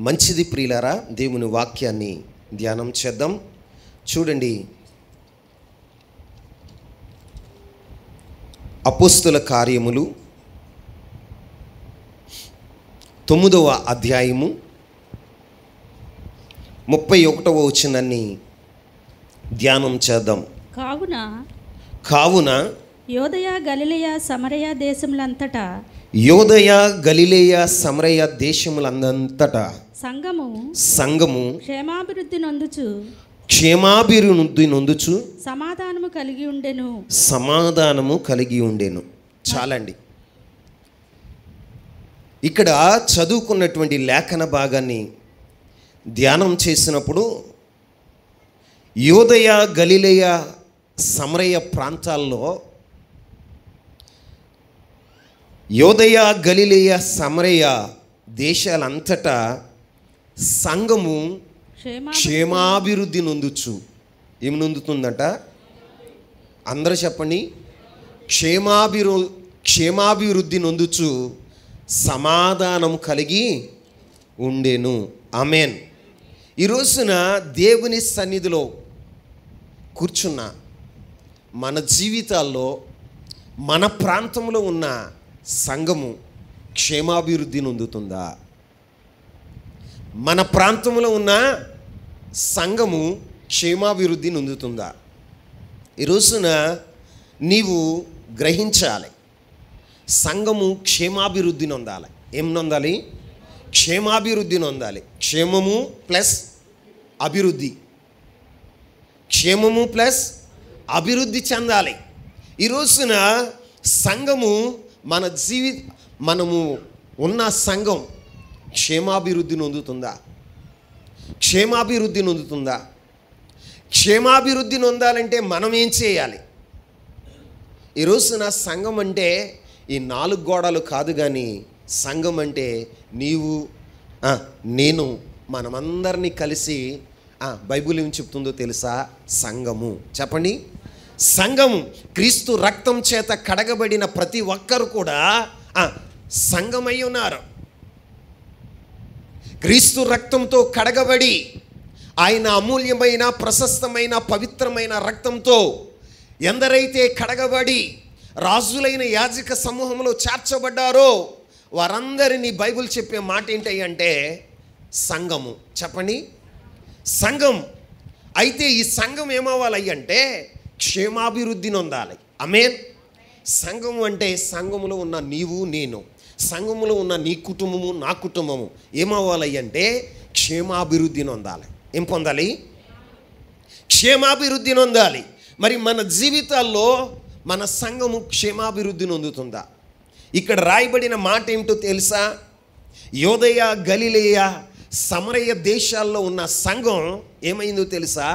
మంచిది ప్రియులారా, దేవుని వాక్యాన్ని ధ్యానం చేద్దాం. చూడండి, అపోస్తుల కార్యములు 9వ అధ్యాయము 31వ వచనాన్ని ధ్యానం చేద్దాం. కావున యోదయ గలిలయ సమరయ దేశములంతటా సంఘము క్షేమాభివృద్ధి నొందుచు సమాధానము కలిగి ఉండెను. చాలండి. ఇక్కడ చదువుకున్నటువంటి లేఖన భాగాన్ని ధ్యానం చేసినప్పుడు యోదయ గలిలయ సమరయ ప్రాంతాల్లో, యోదయ గలిలయ సమరయ దేశాలంతటా సంఘము క్షేమాభివృద్ధి నొందుచు. ఏమి నొందుతుందట? అందరూ చెప్పండి. క్షేమాభివృద్ధి నొందుచు సమాధానం కలిగి ఉండెను. ఆమేన్. ఈ రోజున దేవుని సన్నిధిలో కూర్చున్న మన జీవితాల్లో, మన ప్రాంతంలో ఉన్న సంఘము క్షేమాభివృద్ధి నొందుతుందా? మన ప్రాంతంలో ఉన్న సంఘము క్షేమాభివృద్ధి నొందుతుందా? ఈ రోజున నీవు గ్రహించాలి, సంఘము క్షేమాభివృద్ధి నొందాలి. ఏం నొందాలి? క్షేమాభివృద్ధి నొందాలి. క్షేమము ప్లస్ అభివృద్ధి, క్షేమము ప్లస్ అభివృద్ధి చెందాలి. ఈ రోజున సంఘము మనము ఉన్న సంఘం క్షేమాభివృద్ధి నొందుతుందా? క్షేమాభివృద్ధి నొందుతుందా? క్షేమాభివృద్ధి నొందాలంటే మనం ఏం చేయాలి? ఈ రోజున సంఘం అంటే ఈ 4 గోడలు కాదు, కానీ సంఘం అంటే నీవు, నేను, మనమందరినీ కలిసి, బైబిల్ ఏం చెప్తుందో తెలుసా? సంఘము. చెప్పండి. సంఘము క్రీస్తు రక్తం చేత కడగబడిన ప్రతి ఒక్కరు కూడా సంఘమై ఉన్నారు. క్రీస్తు రక్తంతో కడగబడి, ఆయన అమూల్యమైన, ప్రశస్తమైన, పవిత్రమైన రక్తంతో ఎందరైతే కడగబడి రాజులైన యాజక సమూహంలో చేర్చబడ్డారో వారందరినీ బైబిల్ చెప్పే మాట ఏంటంటే సంఘము. చెప్పండి. సంఘం. అయితే ఈ సంఘం ఏమవ్వాలి అంటే క్షేమాభివృద్ధి నొందాలి. ఆమేన్. సంఘం అంటే సంఘములో ఉన్న నీవు, నేను, సంఘములో ఉన్న నీ కుటుంబము, నా కుటుంబము ఏమవ్వాలి అంటే క్షేమాభివృద్ధి నొందాలి. ఏం పొందాలి? క్షేమాభివృద్ధి నొందాలి. మరి మన జీవితాల్లో మన సంఘము క్షేమాభివృద్ధి నొందుతుందా? ఇక్కడ రాయబడిన మాట ఏమిటో తెలుసా? యోదయ గలిలయ సమరయ దేశాల్లో ఉన్న సంఘం ఏమైందో తెలుసా?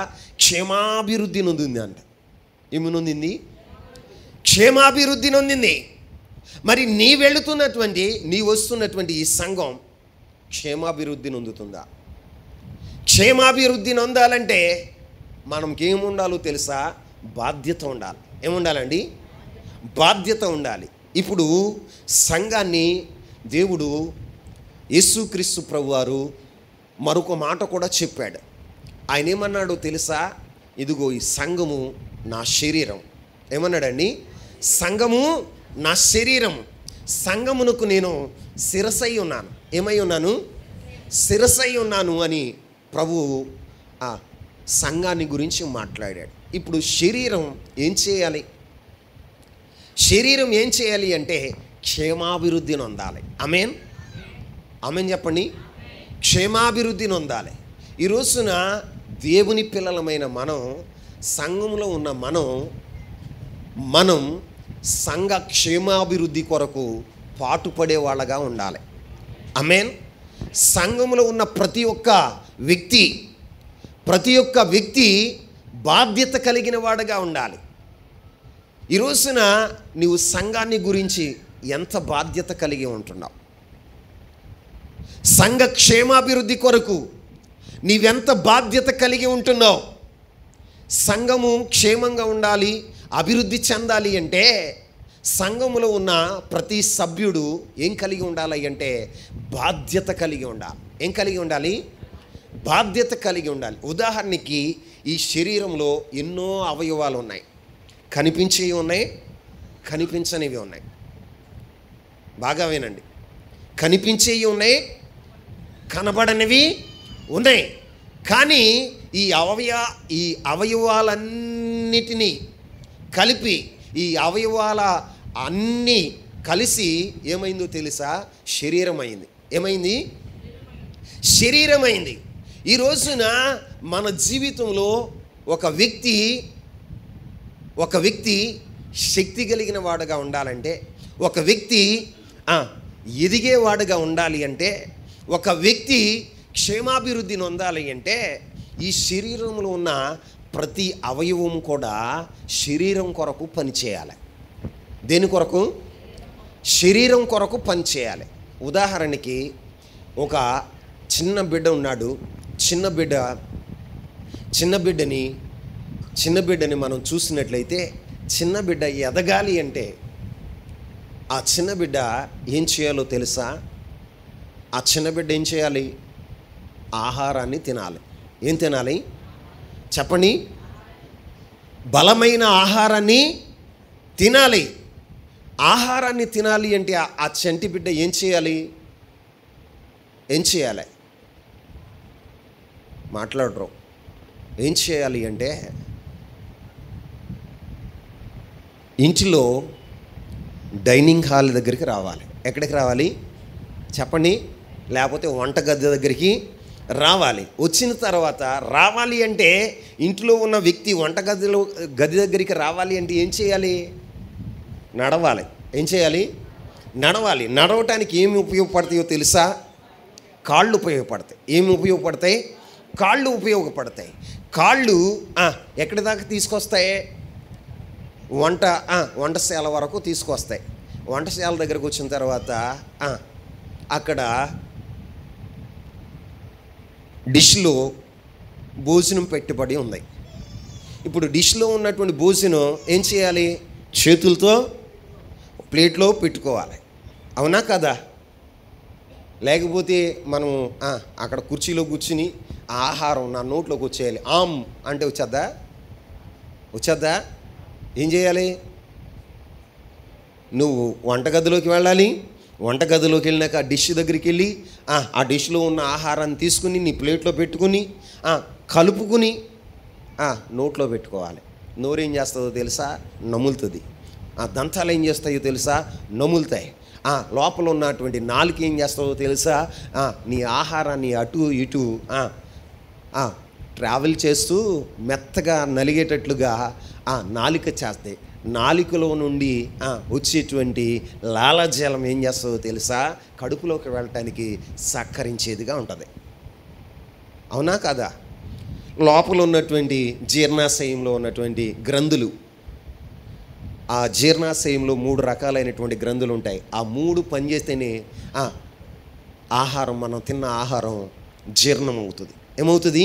క్షేమాభివృద్ధి నొందింది అంట. ఏమి నొందింది? క్షేమాభివృద్ధి నొందింది. మరి నీ వస్తున్నటువంటి ఈ సంఘం క్షేమాభివృద్ధి నొందుతుందా? క్షేమాభివృద్ధి నొందాలంటే మనకి ఏముండాలో తెలుసా? బాధ్యత ఉండాలి. ఏముండాలండి? బాధ్యత ఉండాలి. ఇప్పుడు సంఘాన్ని దేవుడు, యేసుక్రీస్తు ప్రభువారు మరొక మాట కూడా చెప్పాడు. ఆయన ఏమన్నాడో తెలుసా? ఇదిగో ఈ సంఘము నా శరీరం. ఏమన్నాడండి? సంఘము నా శరీరం. సంఘమునకు నేను శిరసై ఉన్నాను. ఏమై ఉన్నాను? శిరసై ఉన్నాను అని ప్రభువు ఆ సంఘాన్ని గురించి మాట్లాడాడు. ఇప్పుడు శరీరం ఏం చేయాలి? శరీరం ఏం చేయాలి అంటే క్షేమాభివృద్ధి నొందాలి. ఆమేన్. ఆమేన్ చెప్పండి. క్షేమాభివృద్ధి నొందాలి. ఈ రోజున దేవుని పిల్లలమైన మనం, సంఘంలో ఉన్న మనం సంఘ క్షేమాభివృద్ధి కొరకు పాటుపడే వాళ్ళగా ఉండాలి. ఆమేన్. సంఘంలో ఉన్న ప్రతి ఒక్క వ్యక్తి బాధ్యత కలిగిన వాడుగా ఉండాలి. ఈ రోజున నీవు సంఘాన్ని గురించి ఎంత బాధ్యత కలిగి ఉంటున్నావు? సంఘ క్షేమాభివృద్ధి కొరకు నీవెంత బాధ్యత కలిగి ఉంటున్నావు? సంఘము క్షేమంగా ఉండాలి, అభివృద్ధి చెందాలి అంటే సంఘములో ఉన్న ప్రతి సభ్యుడు ఏం కలిగి ఉండాలి అంటే బాధ్యత కలిగి ఉండాలి. ఏం కలిగి ఉండాలి? బాధ్యత కలిగి ఉండాలి. ఉదాహరణకి ఈ శరీరంలో ఎన్నో అవయవాలు ఉన్నాయి. కనిపించేవి ఉన్నాయి, కనిపించనివి ఉన్నాయి. బాగా వినండి. కనిపించేవి ఉన్నాయి, కనబడనివి ఉన్నాయి. కానీ ఈ అవయవాలన్నిటినీ కలిపి, ఈ అవయవాల అన్నీ కలిసి ఏమైందో తెలుసా? శరీరం అయింది. ఏమైంది? శరీరం అయింది. ఈ రోజున మన జీవితంలో ఒక వ్యక్తి శక్తి కలిగిన వాడుగా ఉండాలంటే, ఒక వ్యక్తి ఎదిగేవాడుగా ఉండాలి అంటే, ఒక వ్యక్తి క్షేమాభివృద్ధి నొందాలి అంటే, ఈ శరీరంలో ఉన్న ప్రతి అవయవం కూడా శరీరం కొరకు పనిచేయాలి. దేని కొరకు? శరీరం కొరకు పనిచేయాలి. ఉదాహరణకి ఒక చిన్న బిడ్డ ఉన్నాడు. చిన్న బిడ్డని మనం చూసినట్లయితే, చిన్న బిడ్డ ఎదగాలి అంటే ఆ చిన్న బిడ్డ ఏం చేయాలో తెలుసా? ఆ చిన్న బిడ్డ ఏం చేయాలి? ఆహారాన్ని తినాలి. ఏం తినాలి చెప్పండి? బలమైన ఆహారాన్ని తినాలి. ఆహారాన్ని తినాలి అంటే ఆ చంటి బిడ్డ ఏం చేయాలి? మాట్లాడరు. ఏం చేయాలి అంటే, ఇంటిలో డైనింగ్ హాల్ దగ్గరికి రావాలి. ఎక్కడికి రావాలి చెప్పండి? లేకపోతే వంటగది దగ్గరికి రావాలి. వచ్చిన తర్వాత రావాలి అంటే, ఇంట్లో ఉన్న వ్యక్తి గది దగ్గరికి రావాలి అంటే ఏం చేయాలి? నడవాలి. ఏం చేయాలి? నడవాలి. నడవటానికి ఏమి ఉపయోగపడతాయో తెలుసా? కాళ్ళు ఉపయోగపడతాయి. ఏమి ఉపయోగపడతాయి? కాళ్ళు ఉపయోగపడతాయి. కాళ్ళు ఎక్కడి దాకా తీసుకొస్తాయి? వంటశాల వరకు తీసుకొస్తాయి. వంటశాల దగ్గరకు వచ్చిన తర్వాత అక్కడ డిష్లో భోజనం పెట్టుబడి ఉంది. ఇప్పుడు డిష్లో ఉన్నటువంటి భోజనం ఏం చేయాలి? చేతులతో ప్లేట్లో పెట్టుకోవాలి. అవునా కదా? లేకపోతే మనం అక్కడ కుర్చీలో కూర్చుని ఆహారం నా నోట్లోకి వచ్చేయాలి అంటే వచ్చేద్దా? ఏం చేయాలి? నువ్వు వంటగదిలోకి వెళ్ళాలి. వంటగదిలోకి వెళ్ళినాక ఆ డిష్ దగ్గరికి వెళ్ళి ఆ డిష్లో ఉన్న ఆహారాన్ని తీసుకుని నీ ప్లేట్లో పెట్టుకుని కలుపుకుని నోట్లో పెట్టుకోవాలి. నోరేం చేస్తుందో తెలుసా? నములుతుంది. దంతాలు ఏం చేస్తాయో తెలుసా? నములుతాయి. లోపల ఉన్నటువంటి నాలుక ఏం చేస్తుందో తెలుసా? నీ ఆహారాన్ని అటు ఇటు ట్రావెల్ చేస్తూ మెత్తగా నలిగేటట్లుగా నాలిక చేస్తాయి. నాలికలో నుండి వచ్చేటువంటి లాలాజలం ఏం చేస్తుందో తెలుసా? కడుపులోకి వెళ్ళటానికి సహకరించేదిగా ఉంటుంది. అవునా కదా? లోపల ఉన్నటువంటి జీర్ణాశయంలో ఉన్నటువంటి గ్రంథులు, ఆ జీర్ణాశయంలో 3 రకాలైనటువంటి గ్రంథులు ఉంటాయి. ఆ 3 పనిచేస్తేనే ఆహారం, మనం తిన్న ఆహారం జీర్ణమవుతుంది. ఏమవుతుంది?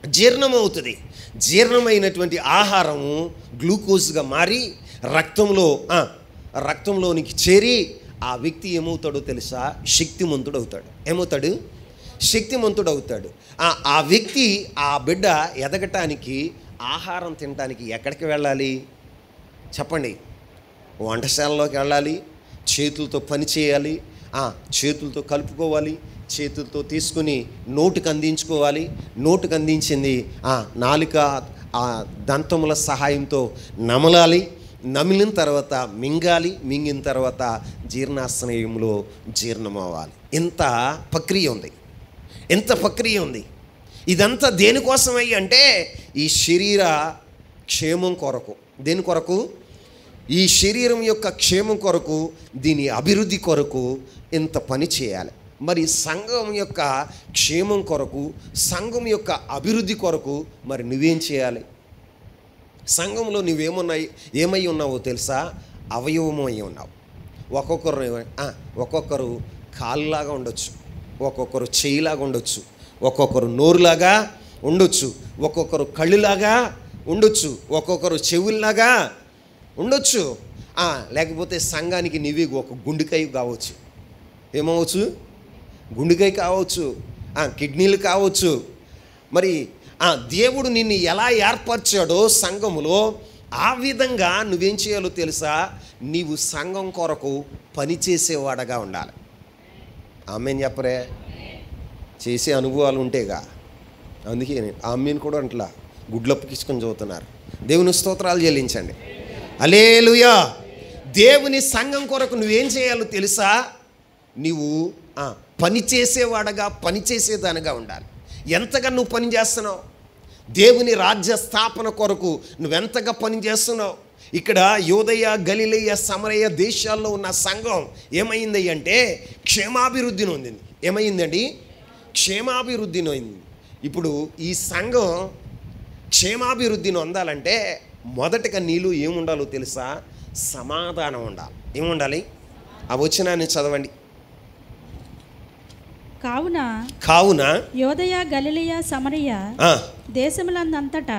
జీర్ణమవుతుంది. జీర్ణమైనటువంటి ఆహారము గ్లూకోజ్గా మారి రక్తంలోనికి చేరి ఆ వ్యక్తి ఏమవుతాడో తెలుసా? శక్తిమంతుడు అవుతాడు. ఏమవుతాడు? శక్తిమంతుడు అవుతాడు. ఆ వ్యక్తి, ఆ బిడ్డ ఎదగటానికి, ఆహారం తినటానికి ఎక్కడికి వెళ్ళాలి చెప్పండి? వంటశాలలోకి వెళ్ళాలి. చేతులతో పని చేయాలి. చేతులతో కలుపుకోవాలి. చేతులతో తీసుకుని నోటికి అందించుకోవాలి. నోటికి అందించింది నాలుక దంతముల సహాయంతో నమలాలి. నమిలిన తర్వాత మింగాలి. మింగిన తర్వాత జీర్ణాశయంలో జీర్ణమవ్వాలి. ఇంత ప్రక్రియ ఉంది. ఇదంతా దేనికోసమై అంటే ఈ శరీర క్షేమం కొరకు. దేని కొరకు? ఈ శరీరం యొక్క క్షేమం కొరకు, దీని అభివృద్ధి కొరకు ఇంత పని చేయాలి. మరి సంఘం యొక్క క్షేమం కొరకు, సంఘం యొక్క అభివృద్ధి కొరకు మరి నువ్వేం చేయాలి? సంఘంలో ఏమై ఉన్నావో తెలుసా? అవయవమై ఉన్నావు. ఒక్కొక్కరు కాళ్ళలాగా ఉండొచ్చు, ఒక్కొక్కరు చేయిలాగా ఉండొచ్చు, ఒక్కొక్కరు నోరులాగా ఉండొచ్చు, ఒక్కొక్కరు కళ్ళులాగా ఉండొచ్చు, ఒక్కొక్కరు చెవుల్లాగా ఉండొచ్చు. లేకపోతే సంఘానికి నీవి ఒక గుండెకాయ కావచ్చు. ఏమవచ్చు? గుండెకాయ కావచ్చు, కిడ్నీలు కావచ్చు. మరి దేవుడు నిన్ను ఎలా ఏర్పరిచాడో సంఘములో, ఆ విధంగా నువ్వేం చేయాలో తెలుసా? నీవు సంఘం కొరకు పనిచేసేవాడగా ఉండాలి. ఆమెన్ చెప్పరే? చేసే అనుభవాలు ఉంటేగా. అందుకే ఆమెను కూడా అంట్లా గుడ్లప్పకిసుకొని చదువుతున్నారు. దేవుని స్తోత్రాలు చెల్లించండి. హల్లెలూయా. దేవుని సంఘం కొరకు నువ్వేం చేయాలో తెలుసా? నీవు పని చేసేవాడగా, పని చేసేదానిగా ఉండాలి. ఎంతగా నువ్వు పని చేస్తున్నావు? దేవుని రాజ్య స్థాపన కొరకు నువ్వెంతగా పని చేస్తున్నావు? ఇక్కడ యూదయ, గలిలయ, సమరయ దేశాల్లో ఉన్న సంఘం ఏమైంది అంటే క్షేమాభివృద్ధి నొందింది. ఏమైందండి? క్షేమాభివృద్ధి నొందింది. ఇప్పుడు ఈ సంఘం క్షేమాభివృద్ధి నొందాలంటే మొదటగా నీలో ఏముండాలో తెలుసా? సమాధానం ఉండాలి. ఏముండాలి? ఆ వచనాన్ని చదవండి. కావున యోదయ, గలిలయ, సమరయ దేశములందంతటా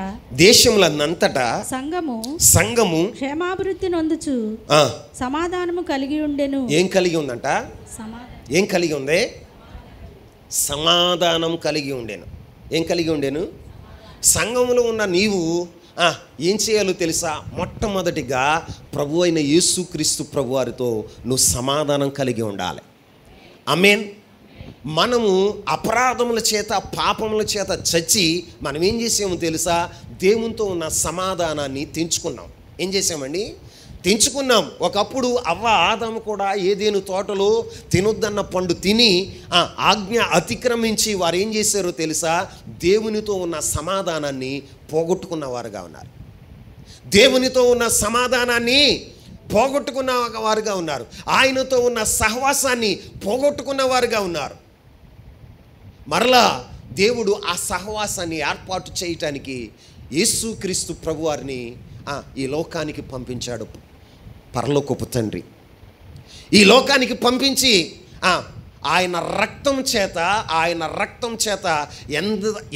సంఘము క్షేమాభివృద్ధి నొందుచు సమాధానము కలిగి ఉండెను. ఏం కలిగి ఉందంట? ఏం కలిగి ఉంది? సమాధానం కలిగి ఉండేను. ఏం కలిగి ఉండేను? సంఘములో ఉన్న నీవు ఏం చేయాలో తెలుసా? మొట్టమొదటిగా ప్రభు అయిన యేసుక్రీస్తు ప్రభువారితో నువ్వు సమాధానం కలిగి ఉండాలి. ఆమేన్. మనము అపరాధముల చేత, పాపముల చేత చచ్చి మనం ఏం చేసామో తెలుసా? దేవునితో ఉన్న సమాధానాన్ని తెంచుకున్నాం. ఏం చేసామండి? తెంచుకున్నాం. ఒకప్పుడు అవ్వ, ఆదాము కూడా ఏదేను తోటలో తినొద్దన్న పండు తిని ఆజ్ఞ అతిక్రమించి వారు ఏం చేశారో తెలుసా? దేవునితో ఉన్న సమాధానాన్ని పోగొట్టుకున్నవారుగా ఉన్నారు. దేవునితో ఉన్న సమాధానాన్ని పోగొట్టుకున్న వారుగా ఉన్నారు. ఆయనతో ఉన్న సహవాసాన్ని పోగొట్టుకున్న వారుగా ఉన్నారు. మరలా దేవుడు ఆ సహవాసాన్ని ఏర్పాటు చేయటానికి యేసుక్రీస్తు ప్రభువారిని ఈ లోకానికి పంపించాడు. పరలోకపు తండ్రి ఈ లోకానికి పంపించి ఆయన రక్తం చేత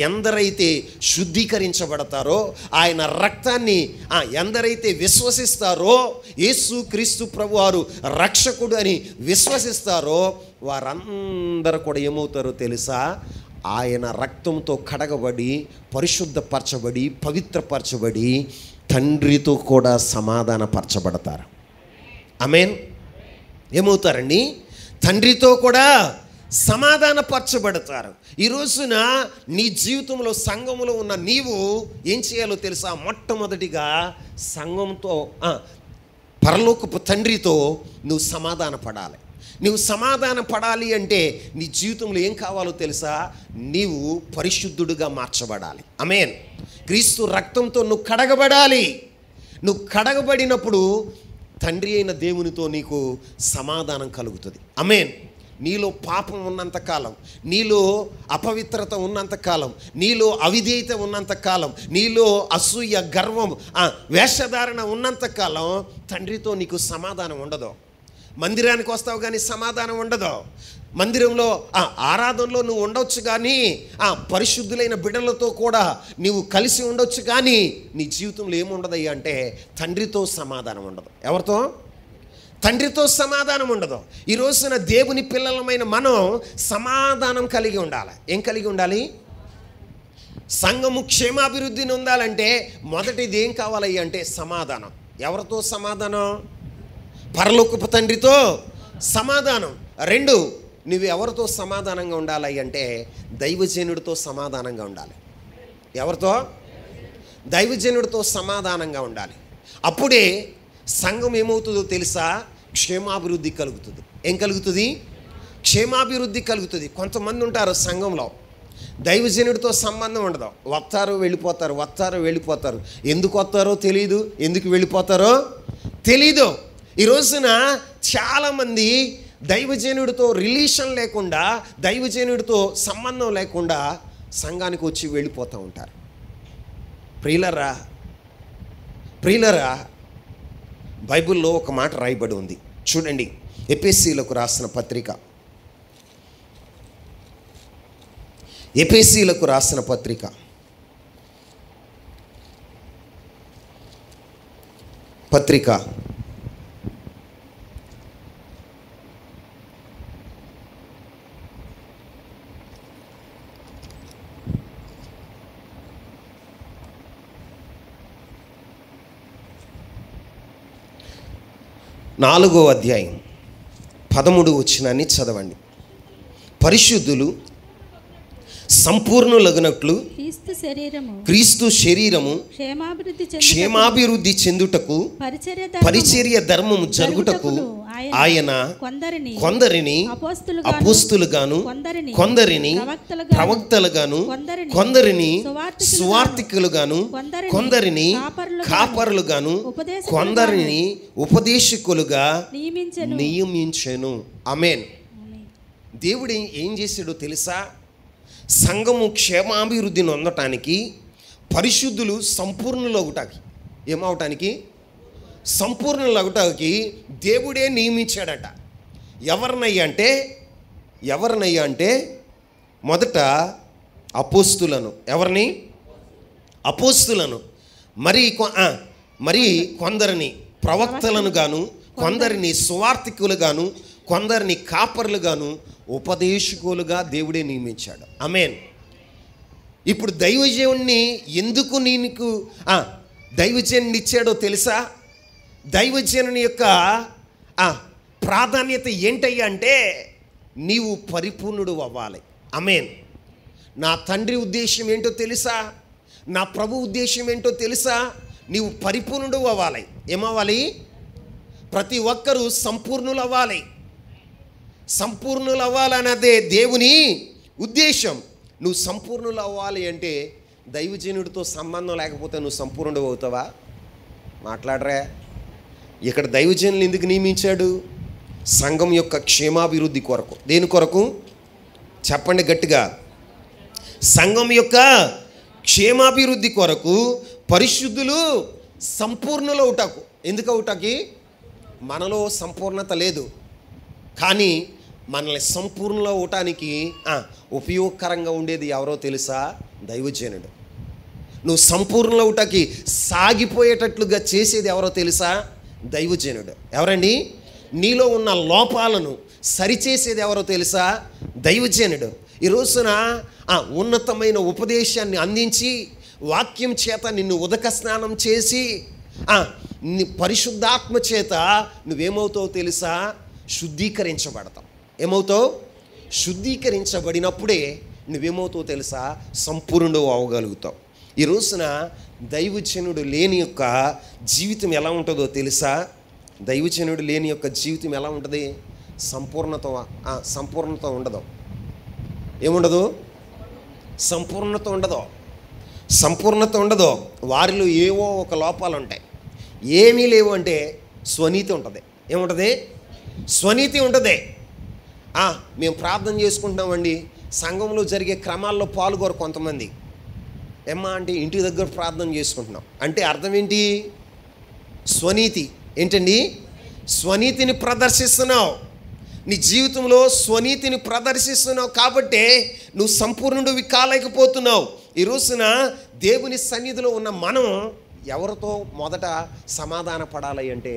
ఎందరైతే శుద్ధీకరించబడతారో, ఆయన రక్తాన్ని ఎందరైతే విశ్వసిస్తారో, యేసుక్రీస్తు ప్రభువారు రక్షకుడు అని విశ్వసిస్తారో వారందరూ కూడా ఏమవుతారో తెలుసా? ఆయన రక్తంతో కడగబడి, పరిశుద్ధపరచబడి, పవిత్రపరచబడి తండ్రితో కూడా సమాధానపరచబడతారు. ఆమేన్. ఏమవుతారండి? తండ్రితో కూడా సమాధానపరచబడతారు. ఈ రోజున నీ జీవితంలో, సంఘములో ఉన్న నీవు ఏం చేయాలో తెలుసా? మొట్టమొదటిగా సంఘంతో, పరలోకపు తండ్రితో నువ్వు సమాధానపడాలి. నువ్వు సమాధానపడాలి అంటే నీ జీవితంలో ఏం కావాలో తెలుసా? నీవు పరిశుద్ధుడుగా మార్చబడాలి. ఆమేన్. క్రీస్తు రక్తంతో నువ్వు కడగబడాలి. నువ్వు కడగబడినప్పుడు తండ్రి అయిన దేవునితో నీకు సమాధానం కలుగుతుంది. ఆమేన్. నీలో పాపం ఉన్నంతకాలం, నీలో అపవిత్రత ఉన్నంతకాలం, నీలో అవిధేయత ఉన్నంతకాలం, నీలో అసూయ, గర్వం, వేషధారణ ఉన్నంతకాలం తండ్రితో నీకు సమాధానం ఉండదు. మందిరానికి వస్తావు కానీ సమాధానం ఉండదు. మందిరంలో ఆరాధనలో నువ్వు ఉండొచ్చు కానీ, పరిశుద్ధులైన బిడ్డలతో కూడా నీవు కలిసి ఉండొచ్చు కానీ నీ జీవితంలో ఏముండదయ్యా అంటే తండ్రితో సమాధానం ఉండదు. ఎవరితో? తండ్రితో సమాధానం ఉండదు. ఈ రోజున దేవుని పిల్లలమైన మనం సమాధానం కలిగి ఉండాలి. ఏం కలిగి ఉండాలి? సంఘము క్షేమాభివృద్ధిని ఉండాలంటే మొదటిది ఏం కావాలయ్యా అంటే సమాధానం. ఎవరితో సమాధానం? పరలోకపు తండ్రితో సమాధానం. రెండు, నువ్వు ఎవరితో సమాధానంగా ఉండాలి అంటే దైవజనుడితో సమాధానంగా ఉండాలి. ఎవరితో? దైవజనుడితో సమాధానంగా ఉండాలి. అప్పుడే సంఘం ఏమవుతుందో తెలుసా? క్షేమాభివృద్ధి కలుగుతుంది. ఏం కలుగుతుంది? క్షేమాభివృద్ధి కలుగుతుంది. కొంతమంది ఉంటారు సంఘంలో దైవజనుడితో సంబంధం ఉండదు. వస్తారు వెళ్ళిపోతారు, వస్తారు వెళ్ళిపోతారు. ఎందుకు వస్తారో తెలియదు, ఎందుకు వెళ్ళిపోతారో తెలీదు. ఈ రోజున చాలామంది దైవజనుడితో రిలేషన్ లేకుండా, దైవజనుడితో సంబంధం లేకుండా సంఘానికి వచ్చి వెళ్ళిపోతూ ఉంటారు. ప్రియులరా, బైబిల్లో ఒక మాట రాయబడి ఉంది చూడండి. ఎఫెసీయులకు రాసిన పత్రిక, ఎఫెసీయులకు రాసిన పత్రిక పత్రిక 4 4వ అధ్యాయం 13వ వచనాన్ని చదవండి. పరిశుద్ధులు సంపూర్ణులగునట్లు క్రీస్తు శరీరము క్షేమాభివృద్ధి చెందుటకు పరిచర్య ధర్మము జరుగుటకు ఆయన కొందరిని అపోస్తులుగాను కొందరిని ప్రవక్తలుగాను కొందరిని సువార్తికులుగాను కొందరిని కాపరులుగాను కొందరిని ఉపదేశకులుగా నియమించెను. ఆమేన్. దేవుడు ఏం చేశాడో తెలుసా? సంఘము క్షేమాభివృద్ధిని పొందటానికి, పరిశుద్ధులు సంపూర్ణులగుటానికి, ఏమవటానికి? సంపూర్ణులగుటానికి దేవుడే నియమించాడట. ఎవరినయ్యా అంటే మొదట అపోస్తులను. ఎవరిని? అపోస్తులను. మరి కొందరిని ప్రవక్తలను గాను, కొందరిని సువార్తికులు గాను, కొందరిని కాపర్లు గాను, ఉపదేశకులుగా దేవుడే నియమించాడు. ఆమేన్. ఇప్పుడు దైవజనుడిని ఎందుకు నీకు దైవజనుడిని ఇచ్చాడో తెలుసా? దైవజనుని యొక్క ప్రాధాన్యత ఏంటయ్యా అంటే నీవు పరిపూర్ణుడు అవ్వాలి. ఆమేన్. నా తండ్రి ఉద్దేశం ఏంటో తెలుసా? నా ప్రభు ఉద్దేశం ఏంటో తెలుసా? నీవు పరిపూర్ణుడు అవ్వాలి. ఏమవ్వాలి? ప్రతి ఒక్కరూ సంపూర్ణులు అవ్వాలి. సంపూర్ణులు అవ్వాలన్నదే దేవుని ఉద్దేశం. నువ్వు సంపూర్ణులు అవ్వాలి అంటే దైవజనుడితో సంబంధం లేకపోతే నువ్వు సంపూర్ణుడు అవుతావా? మాట్లాడరా. ఇక్కడ దైవజనులు ఎందుకు నియమించాడు? సంఘం యొక్క క్షేమాభివృద్ధి కొరకు. దేని కొరకు చెప్పండి గట్టిగా. సంఘం యొక్క క్షేమాభివృద్ధి కొరకు పరిశుద్ధులు సంపూర్ణులు అవుటకు. ఎందుకు అవుటకి? మనలో సంపూర్ణత లేదు, కానీ మనల్ని సంపూర్ణంలో అవటానికి ఉపయోగకరంగా ఉండేది ఎవరో తెలుసా? దైవజనుడు. నువ్వు సంపూర్ణంలో అవటానికి సాగిపోయేటట్లుగా చేసేది ఎవరో తెలుసా? దైవజనుడు. ఎవరండి? నీలో ఉన్న లోపాలను సరిచేసేది ఎవరో తెలుసా? దైవజనుడు. ఈ రోజున ఉన్నతమైన ఉపదేశాన్ని అందించి వాక్యం చేత నిన్ను ఉదక స్నానం చేసి పరిశుద్ధాత్మ చేత నువ్వేమవుతావు తెలుసా? శుద్ధీకరించబడతావు. ఏమవుతావు? శుద్ధీకరించబడినప్పుడే నువ్వేమవుతావు తెలుసా? సంపూర్ణుడు అవ్వగలుగుతావు. ఈ రోజున దైవజనుడు లేని యొక్క జీవితం ఎలా ఉంటుందో తెలుసా? దైవజనుడు లేని యొక్క జీవితం ఎలా ఉంటుంది? సంపూర్ణత ఉండదు. ఏముండదు? సంపూర్ణత ఉండదు. వారిలో ఏవో ఒక లోపాలు ఉంటాయి. ఏమీ లేవు అంటే స్వనీతి ఉంటుంది. ఏముంటుంది? స్వనీతి ఉంటుంది. మేము ప్రార్థన చేసుకుంటున్నామండి, సంఘంలో జరిగే క్రమాల్లో పాల్గొరు కొంతమంది. ఏమ్మా అంటే ఇంటి దగ్గర ప్రార్థన చేసుకుంటున్నాం అంటే అర్థం ఏంటి? స్వనీతి. ఏంటండి? స్వనీతిని ప్రదర్శిస్తున్నావు. నీ జీవితంలో స్వనీతిని ప్రదర్శిస్తున్నావు కాబట్టే నువ్వు సంపూర్ణుడివి కాలేకపోతున్నావు. ఈ రోజున దేవుని సన్నిధిలో ఉన్న మనం ఎవరితో మొదట సమాధాన పడాలి అంటే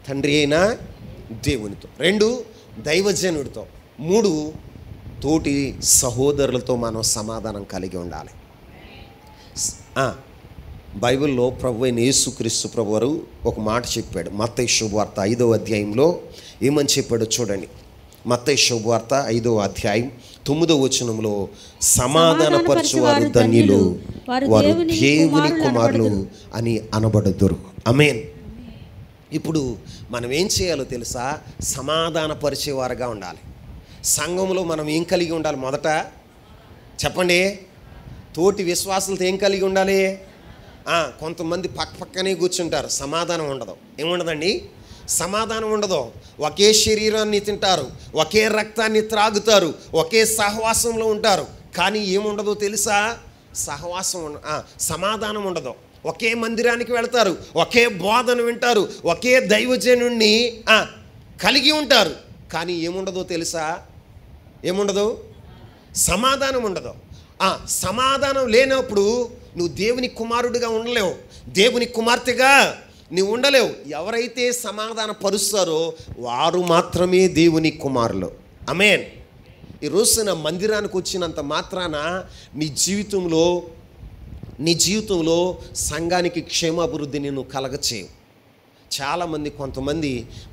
తండ్రి అయిన దేవునితో, 2 దైవజనుడితో, 3 తోటి సహోదరులతో మనం సమాధానం కలిగి ఉండాలి. బైబిల్లో ప్రభు అయిన యేసుక్రీస్తు ప్రభు వారు ఒక మాట చెప్పాడు. మత్తయి శుభవార్త 5వ అధ్యాయంలో ఏమని చెప్పాడో చూడండి. మత్తయి శుభవార్త 5వ అధ్యాయం 9వ వచనంలో సమాధానపరచువారు ధన్యులు, వారు దేవుని కుమారులు అని అనబడుదురు. ఆమేన్. ఇప్పుడు మనం ఏం చేయాలో తెలుసా? సమాధానపరిచేవారుగా ఉండాలి. సంఘంలో మనం ఏం కలిగి ఉండాలి? మొదట చెప్పండి. తోటి విశ్వాసులతో ఏం కలిగి ఉండాలి? కొంతమంది పక్కనే కూర్చుంటారు, సమాధానం ఉండదు. ఏముండదండి? సమాధానం ఉండదు. ఒకే శరీరాన్ని తింటారు, ఒకే రక్తాన్ని త్రాగుతారు, ఒకే సహవాసంలో ఉంటారు, కానీ ఏముండదో తెలుసా? సమాధానం ఉండదు. ఒకే మందిరానికి వెళ్తారు, ఒకే బోధన వింటారు, ఒకే దైవజనుణ్ణి కలిగి ఉంటారు, కానీ ఏముండదో తెలుసా? ఏముండదు? సమాధానం ఉండదు. సమాధానం లేనప్పుడు నువ్వు దేవుని కుమారుడిగా ఉండలేవు, దేవుని కుమార్తెగా నువ్వు ఉండలేవు. ఎవరైతే సమాధాన పరుస్తారో వారు మాత్రమే దేవుని కుమారులు. ఆమేన్. ఈ రోజున మందిరానికి వచ్చినంత మాత్రాన నీ జీవితంలో సంఘానికి క్షేమాభివృద్ధిని నువ్వు కలగచేయవు. చాలామంది కొంతమంది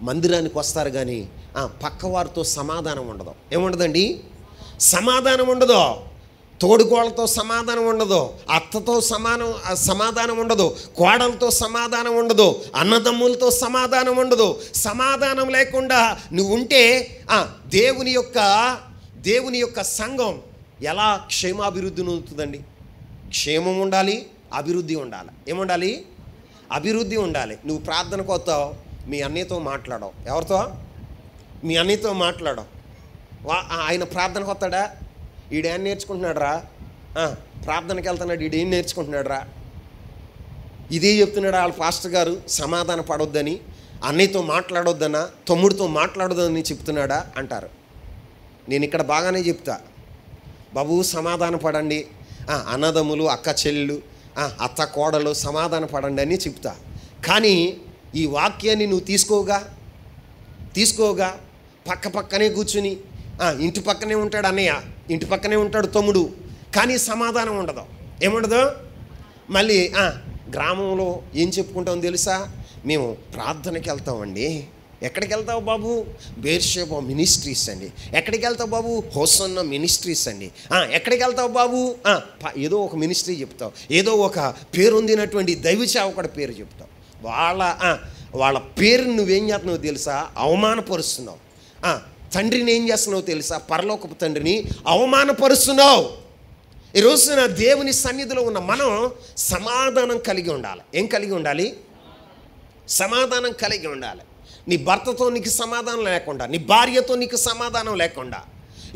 మందిరానికి వస్తారు కానీ పక్కవారితో సమాధానం ఉండదు. ఏముండదండి? సమాధానం ఉండదు. తోడుకోళ్ళతో సమాధానం ఉండదు, అత్తతో సమాధానం ఉండదు, కోడలతో సమాధానం ఉండదు, అన్నదమ్ములతో సమాధానం ఉండదు. సమాధానం లేకుండా నువ్వు ఉంటే దేవుని యొక్క సంఘం ఎలా క్షేమాభివృద్ధి నొందుతుందండి? క్షేమం ఉండాలి, అభివృద్ధి ఉండాలి. ఏముండాలి? అభివృద్ధి ఉండాలి. నువ్వు ప్రార్థనకు వస్తావు, మీ అన్నయ్యతో మాట్లాడవు. ఎవరితో? మీ అన్నయ్యతో మాట్లాడవు. ఆయన ప్రార్థనకు వస్తాడా? ఈడేం నేర్చుకుంటున్నాడు రా? ప్రార్థనకి వెళ్తున్నాడు, ఈడేం నేర్చుకుంటున్నాడు రా? ఇదే చెప్తున్నాడు వాళ్ళ పాస్టర్ గారు, సమాధాన పడొద్దని, అన్నయ్యతో మాట్లాడొద్దన్నా, తమ్ముడితో మాట్లాడొద్దని చెప్తున్నాడా అంటారు. నేను ఇక్కడ బాగానే చెప్తా, బాబు సమాధాన పడండి, అన్నదమ్ములు, అక్క చెల్లెలు, అత్త కోడలు సమాధాన పడండి అని చెప్తా. కానీ ఈ వాక్యాన్ని నువ్వు తీసుకోగా పక్కనే కూర్చుని, ఇంటి పక్కనే ఉంటాడు అన్నయ్య, ఇంటి పక్కనే ఉంటాడు తమ్ముడు, కానీ సమాధానం ఉండదు. ఏముండదు? మళ్ళీ గ్రామంలో ఏం చెప్పుకుంటాం తెలుసా? మేము ప్రార్థనకి వెళ్తామండి. ఎక్కడికి వెళ్తావు బాబు? బేర్షేబా మినిస్ట్రీస్ అండి. ఎక్కడికి వెళ్తావు బాబు? హోసన్న మినిస్ట్రీస్ అండి. ఎక్కడికి వెళ్తావు బాబు? ఏదో ఒక మినిస్ట్రీ చెప్తావు, ఏదో ఒక పేరొందినటువంటి దైవ సేవకుడి పేరు చెప్తావు. వాళ్ళ పేరుని నువ్వేం చేస్తున్నావు తెలుసా? అవమానపరుస్తున్నావు. తండ్రిని ఏం చేస్తున్నావు తెలుసా? పరలోకపు తండ్రిని అవమానపరుస్తున్నావు. ఈ రోజున దేవుని సన్నిధిలో ఉన్న మనం సమాధానం కలిగి ఉండాలి. ఏం కలిగి ఉండాలి? సమాధానం కలిగి ఉండాలి. నీ భర్తతో నీకు సమాధానం లేకుండా, నీ భార్యతో నీకు సమాధానం లేకుండా,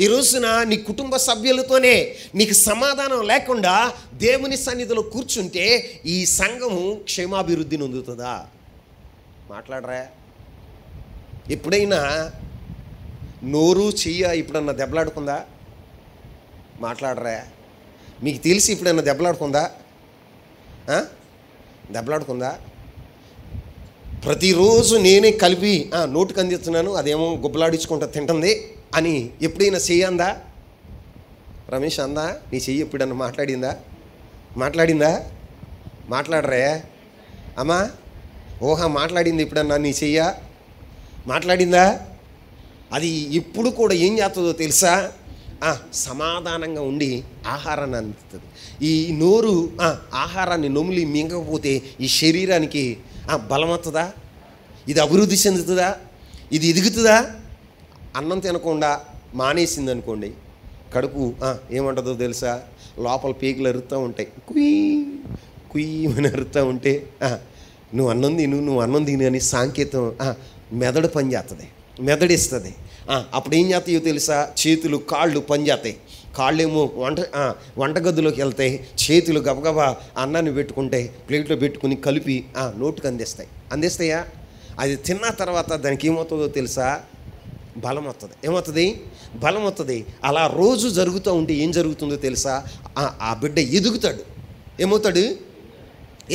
ఈ రోజున నీ కుటుంబ సభ్యులతోనే నీకు సమాధానం లేకుండా దేవుని సన్నిధిలో కూర్చుంటే ఈ సంఘము క్షేమాభివృద్ధి నొందుతుందా? మాట్లాడరా? ఎప్పుడైనా నోరు చెయ్య ఇప్పుడన్నా దెబ్బలాడుకుందా? మాట్లాడరా? మీకు తెలిసి ఇప్పుడన్నా దెబ్బలాడుకుందా? ప్రతిరోజు నేనే కలిపి నోటుకు అందిస్తున్నాను, అదేమో గుబ్బలాడించుకుంటా తింటుంది అని ఎప్పుడైనా చెయ్యందా? రమేష్ అందా? నీ చెయ్యి ఎప్పుడన్నా మాట్లాడిందా? మాట్లాడరే అమ్మా? మాట్లాడింది ఎప్పుడన్నా నీ చెయ్య? మాట్లాడిందా? అది ఇప్పుడు కూడా ఏం చేస్తుందో తెలుసా? సమాధానంగా ఉండి ఆహారాన్ని అందుతుంది. ఈ నోరు ఆహారాన్ని నొమిలి మింగకపోతే ఈ శరీరానికి బలం వస్తుందా? ఇది అభివృద్ధి చెందుతుందా? ఇది ఎదుగుతుందా? అన్నం తినకుండా మానేసింది అనుకోండి, కడుపు ఏమంటుందో తెలుసా? లోపల పీకులు అరుస్తూ ఉంటాయి, కుయ్యమని అరుస్తూ ఉంటే నువ్వు అన్నం తిను అని సంకేతం మెదడు పనిచేస్తుంది, మెదడిస్తుంది. అప్పుడు ఏం చేస్తాయో తెలుసా? చేతులు కాళ్ళు పనిచేస్తాయి. కాళ్ళేమో వంటగదిలోకి వెళ్తాయి, చేతులు గబగబా అన్నాన్ని పెట్టుకుంటే ప్లేట్లో పెట్టుకుని కలిపి నోటుకు అందిస్తాయా? అది తిన్న తర్వాత దానికి ఏమవుతుందో తెలుసా? బలం వస్తుంది. ఏమవుతుంది? బలం వస్తుంది. అలా రోజు జరుగుతూ ఉంటే ఏం జరుగుతుందో తెలుసా? ఆ బిడ్డ ఎదుగుతాడు. ఏమవుతాడు?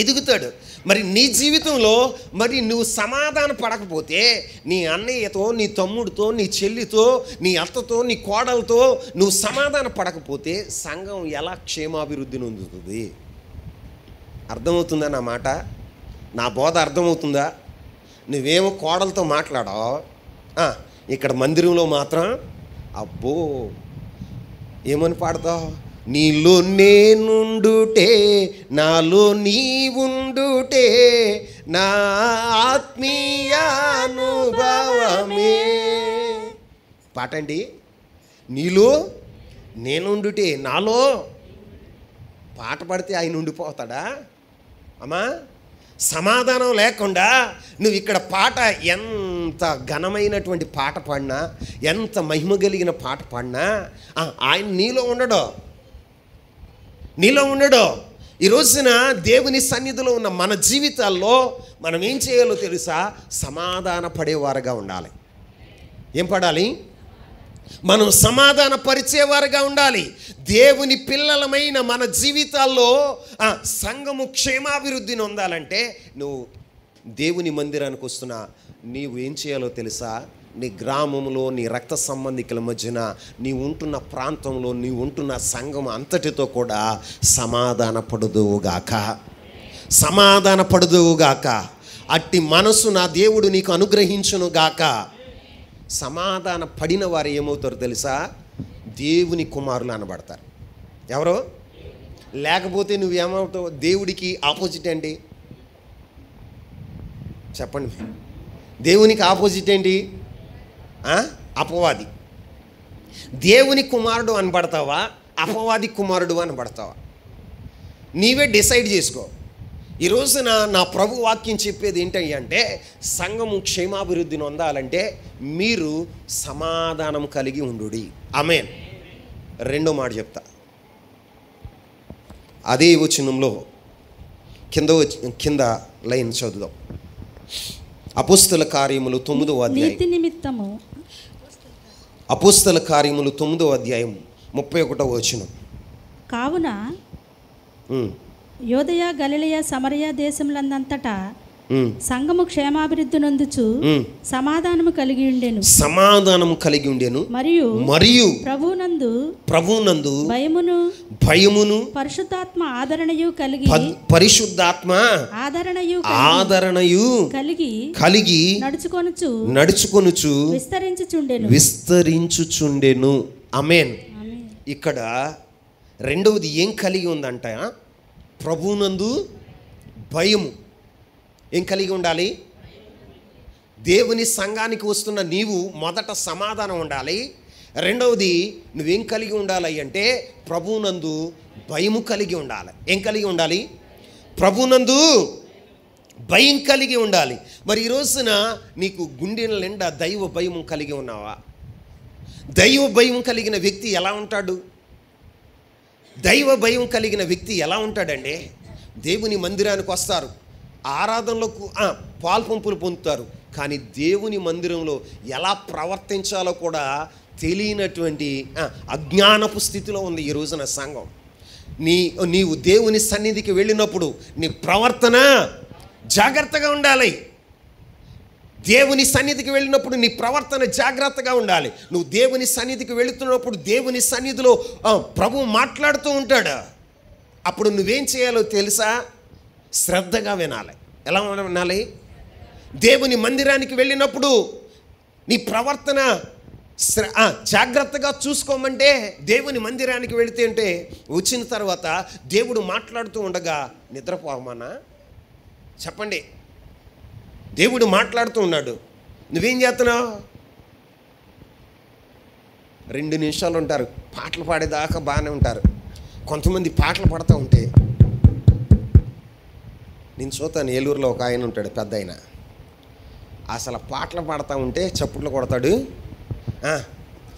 ఎదుగుతాడు. మరి నీ జీవితంలో మరి నువ్వు సమాధాన పడకపోతే, నీ అన్నయ్యతో, నీ తమ్ముడితో, నీ చెల్లితో, నీ అత్తతో, నీ కోడలతో నువ్వు సమాధాన పడకపోతే సంఘం ఎలా క్షేమాభివృద్ధి నొందుతుంది? అర్థమవుతుందా నా మాట? నా బోధ అర్థమవుతుందా? నువ్వేమో కోడలతో మాట్లాడావు, ఇక్కడ మందిరంలో మాత్రం అబ్బో ఏమని పాడతావు? నీలో నేనుండుటే, నాలో నీవుండుటే, నా ఆత్మీయానుభవమే. పాట అండి. నీలో నేనుండుటే, నాలో. పాట పాడితే ఆయన ఉండిపోతాడా అమ్మా? సమాధానం లేకుండా నువ్వు ఇక్కడ పాట ఎంత ఘనమైనటువంటి పాట పాడినా, ఎంత మహిమ కలిగిన పాట పాడినా ఆయన నీలో ఉండడు. ఈ రోజున దేవుని సన్నిధిలో ఉన్న మన జీవితాల్లో మనం ఏం చేయాలో తెలుసా? సమాధాన పడేవారుగా ఉండాలి. ఏం పడాలి? మనం సమాధాన పరిచేవారుగా ఉండాలి. దేవుని పిల్లలమైన మన జీవితాల్లో సంఘము క్షేమాభివృద్ధిని పొందాలంటే నువ్వు దేవుని మందిరానికి వస్తున్నా నీవు ఏం చేయాలో తెలుసా? నీ గ్రామంలో, నీ రక్త సంబంధికుల మధ్యన, నీ ఉంటున్న ప్రాంతంలో, నీ ఉంటున్న సంఘం అంతటితో కూడా సమాధాన పడుదువుగాక. అట్టి మనసు నా దేవుడు నీకు అనుగ్రహించును గాక. సమాధాన పడిన వారు ఏమవుతారు తెలుసా? దేవుని కుమారులు అనబడతారు. ఎవరో? లేకపోతే నువ్వేమవుతావు? దేవుడికి ఆపోజిట్ ఏంటి చెప్పండి? దేవునికి ఆపోజిట్ ఏంటి? అపవాది. దేవుని కుమారుడు అనబడతావా, అపవాది కుమారుడు అనబడతావా? నీవే డిసైడ్ చేసుకో. ఈ రోజున నా ప్రభు వాక్యం చెప్పేది ఏంటంటే, సంఘము క్షేమాభివృద్ధిని పొందాలంటే మీరు సమాధానం కలిగి ఉండుడి. ఆమేన్. రెండో మాట చెప్తా, అదే వచనంలో కింద లైన్ చదువుదాం. అపోస్తల కార్యములు 9వ అధ్యాయం. అపోస్తల కార్యములు 9వ అధ్యాయం 31వ వచనం. కావున యోదయ గలిలయ సమరయ దేశములందంతటా సంఘము క్షేమాభివృద్ధి నొందుచు సమాధానము కలిగి ఉండెను. మరియు ప్రభువునందు భయమును పరిశుద్ధాత్మ ఆదరణయు కలిగి నడుచుకొనుచు విస్తరించుచుండెను. ఆమేన్. ఇక్కడ రెండవది ఏం కలిగి ఉందంట? ప్రభువునందు భయము. ఏం కలిగి ఉండాలి? దేవుని సంఘానికి వస్తున్న నీవు మొదట సమాధానం ఉండాలి. రెండవది నువ్వేం కలిగి ఉండాలి అంటే ప్రభువునందు భయము కలిగి ఉండాలి. ఏం కలిగి ఉండాలి? ప్రభువునందు భయం కలిగి ఉండాలి. మరి ఈ రోజున నీకు గుండెల నిండా దైవ భయం కలిగి ఉన్నావా? దైవ భయం కలిగిన వ్యక్తి ఎలా ఉంటాడు? దైవ భయం కలిగిన వ్యక్తి ఎలా ఉంటాడండి? దేవుని మందిరానికి వస్తారు, ఆరాధనలో పాల్పంపులు పొందుతారు, కానీ దేవుని మందిరంలో ఎలా ప్రవర్తించాలో కూడా తెలియనటువంటి అజ్ఞానపు స్థితిలో ఉంది ఈ రోజున సంఘం. నీవు దేవుని సన్నిధికి వెళ్ళినప్పుడు నీ ప్రవర్తన జాగ్రత్తగా ఉండాలి. దేవుని సన్నిధికి వెళ్ళినప్పుడు నీ ప్రవర్తన జాగ్రత్తగా ఉండాలి. నువ్వు దేవుని సన్నిధికి వెళుతున్నప్పుడు దేవుని సన్నిధిలో ప్రభువు మాట్లాడుతూ ఉంటాడు. అప్పుడు నువ్వేం చేయాలో తెలుసా? శ్రద్ధగా వినాలి. ఎలా వినాలి? దేవుని మందిరానికి వెళ్ళినప్పుడు నీ ప్రవర్తన జాగ్రత్తగా చూసుకోమంటే, దేవుని మందిరానికి వెళితే అంటే వచ్చిన తర్వాత దేవుడు మాట్లాడుతూ ఉండగా నిద్రపోమన్నా? చెప్పండి. దేవుడు మాట్లాడుతూ ఉన్నాడు, నువ్వేం చేస్తున్నావు? 2 నిమిషాలు ఉంటారు, పాటలు పాడేదాకా బాగానే ఉంటారు. కొంతమంది పాటలు పాడుతూ ఉంటే నేను చూస్తాను. ఏలూరులో ఒక ఆయన ఉంటాడు, పెద్ద ఆయన. అసలు పాటలు పాడుతూ ఉంటే చప్పుట్లు కొడతాడు,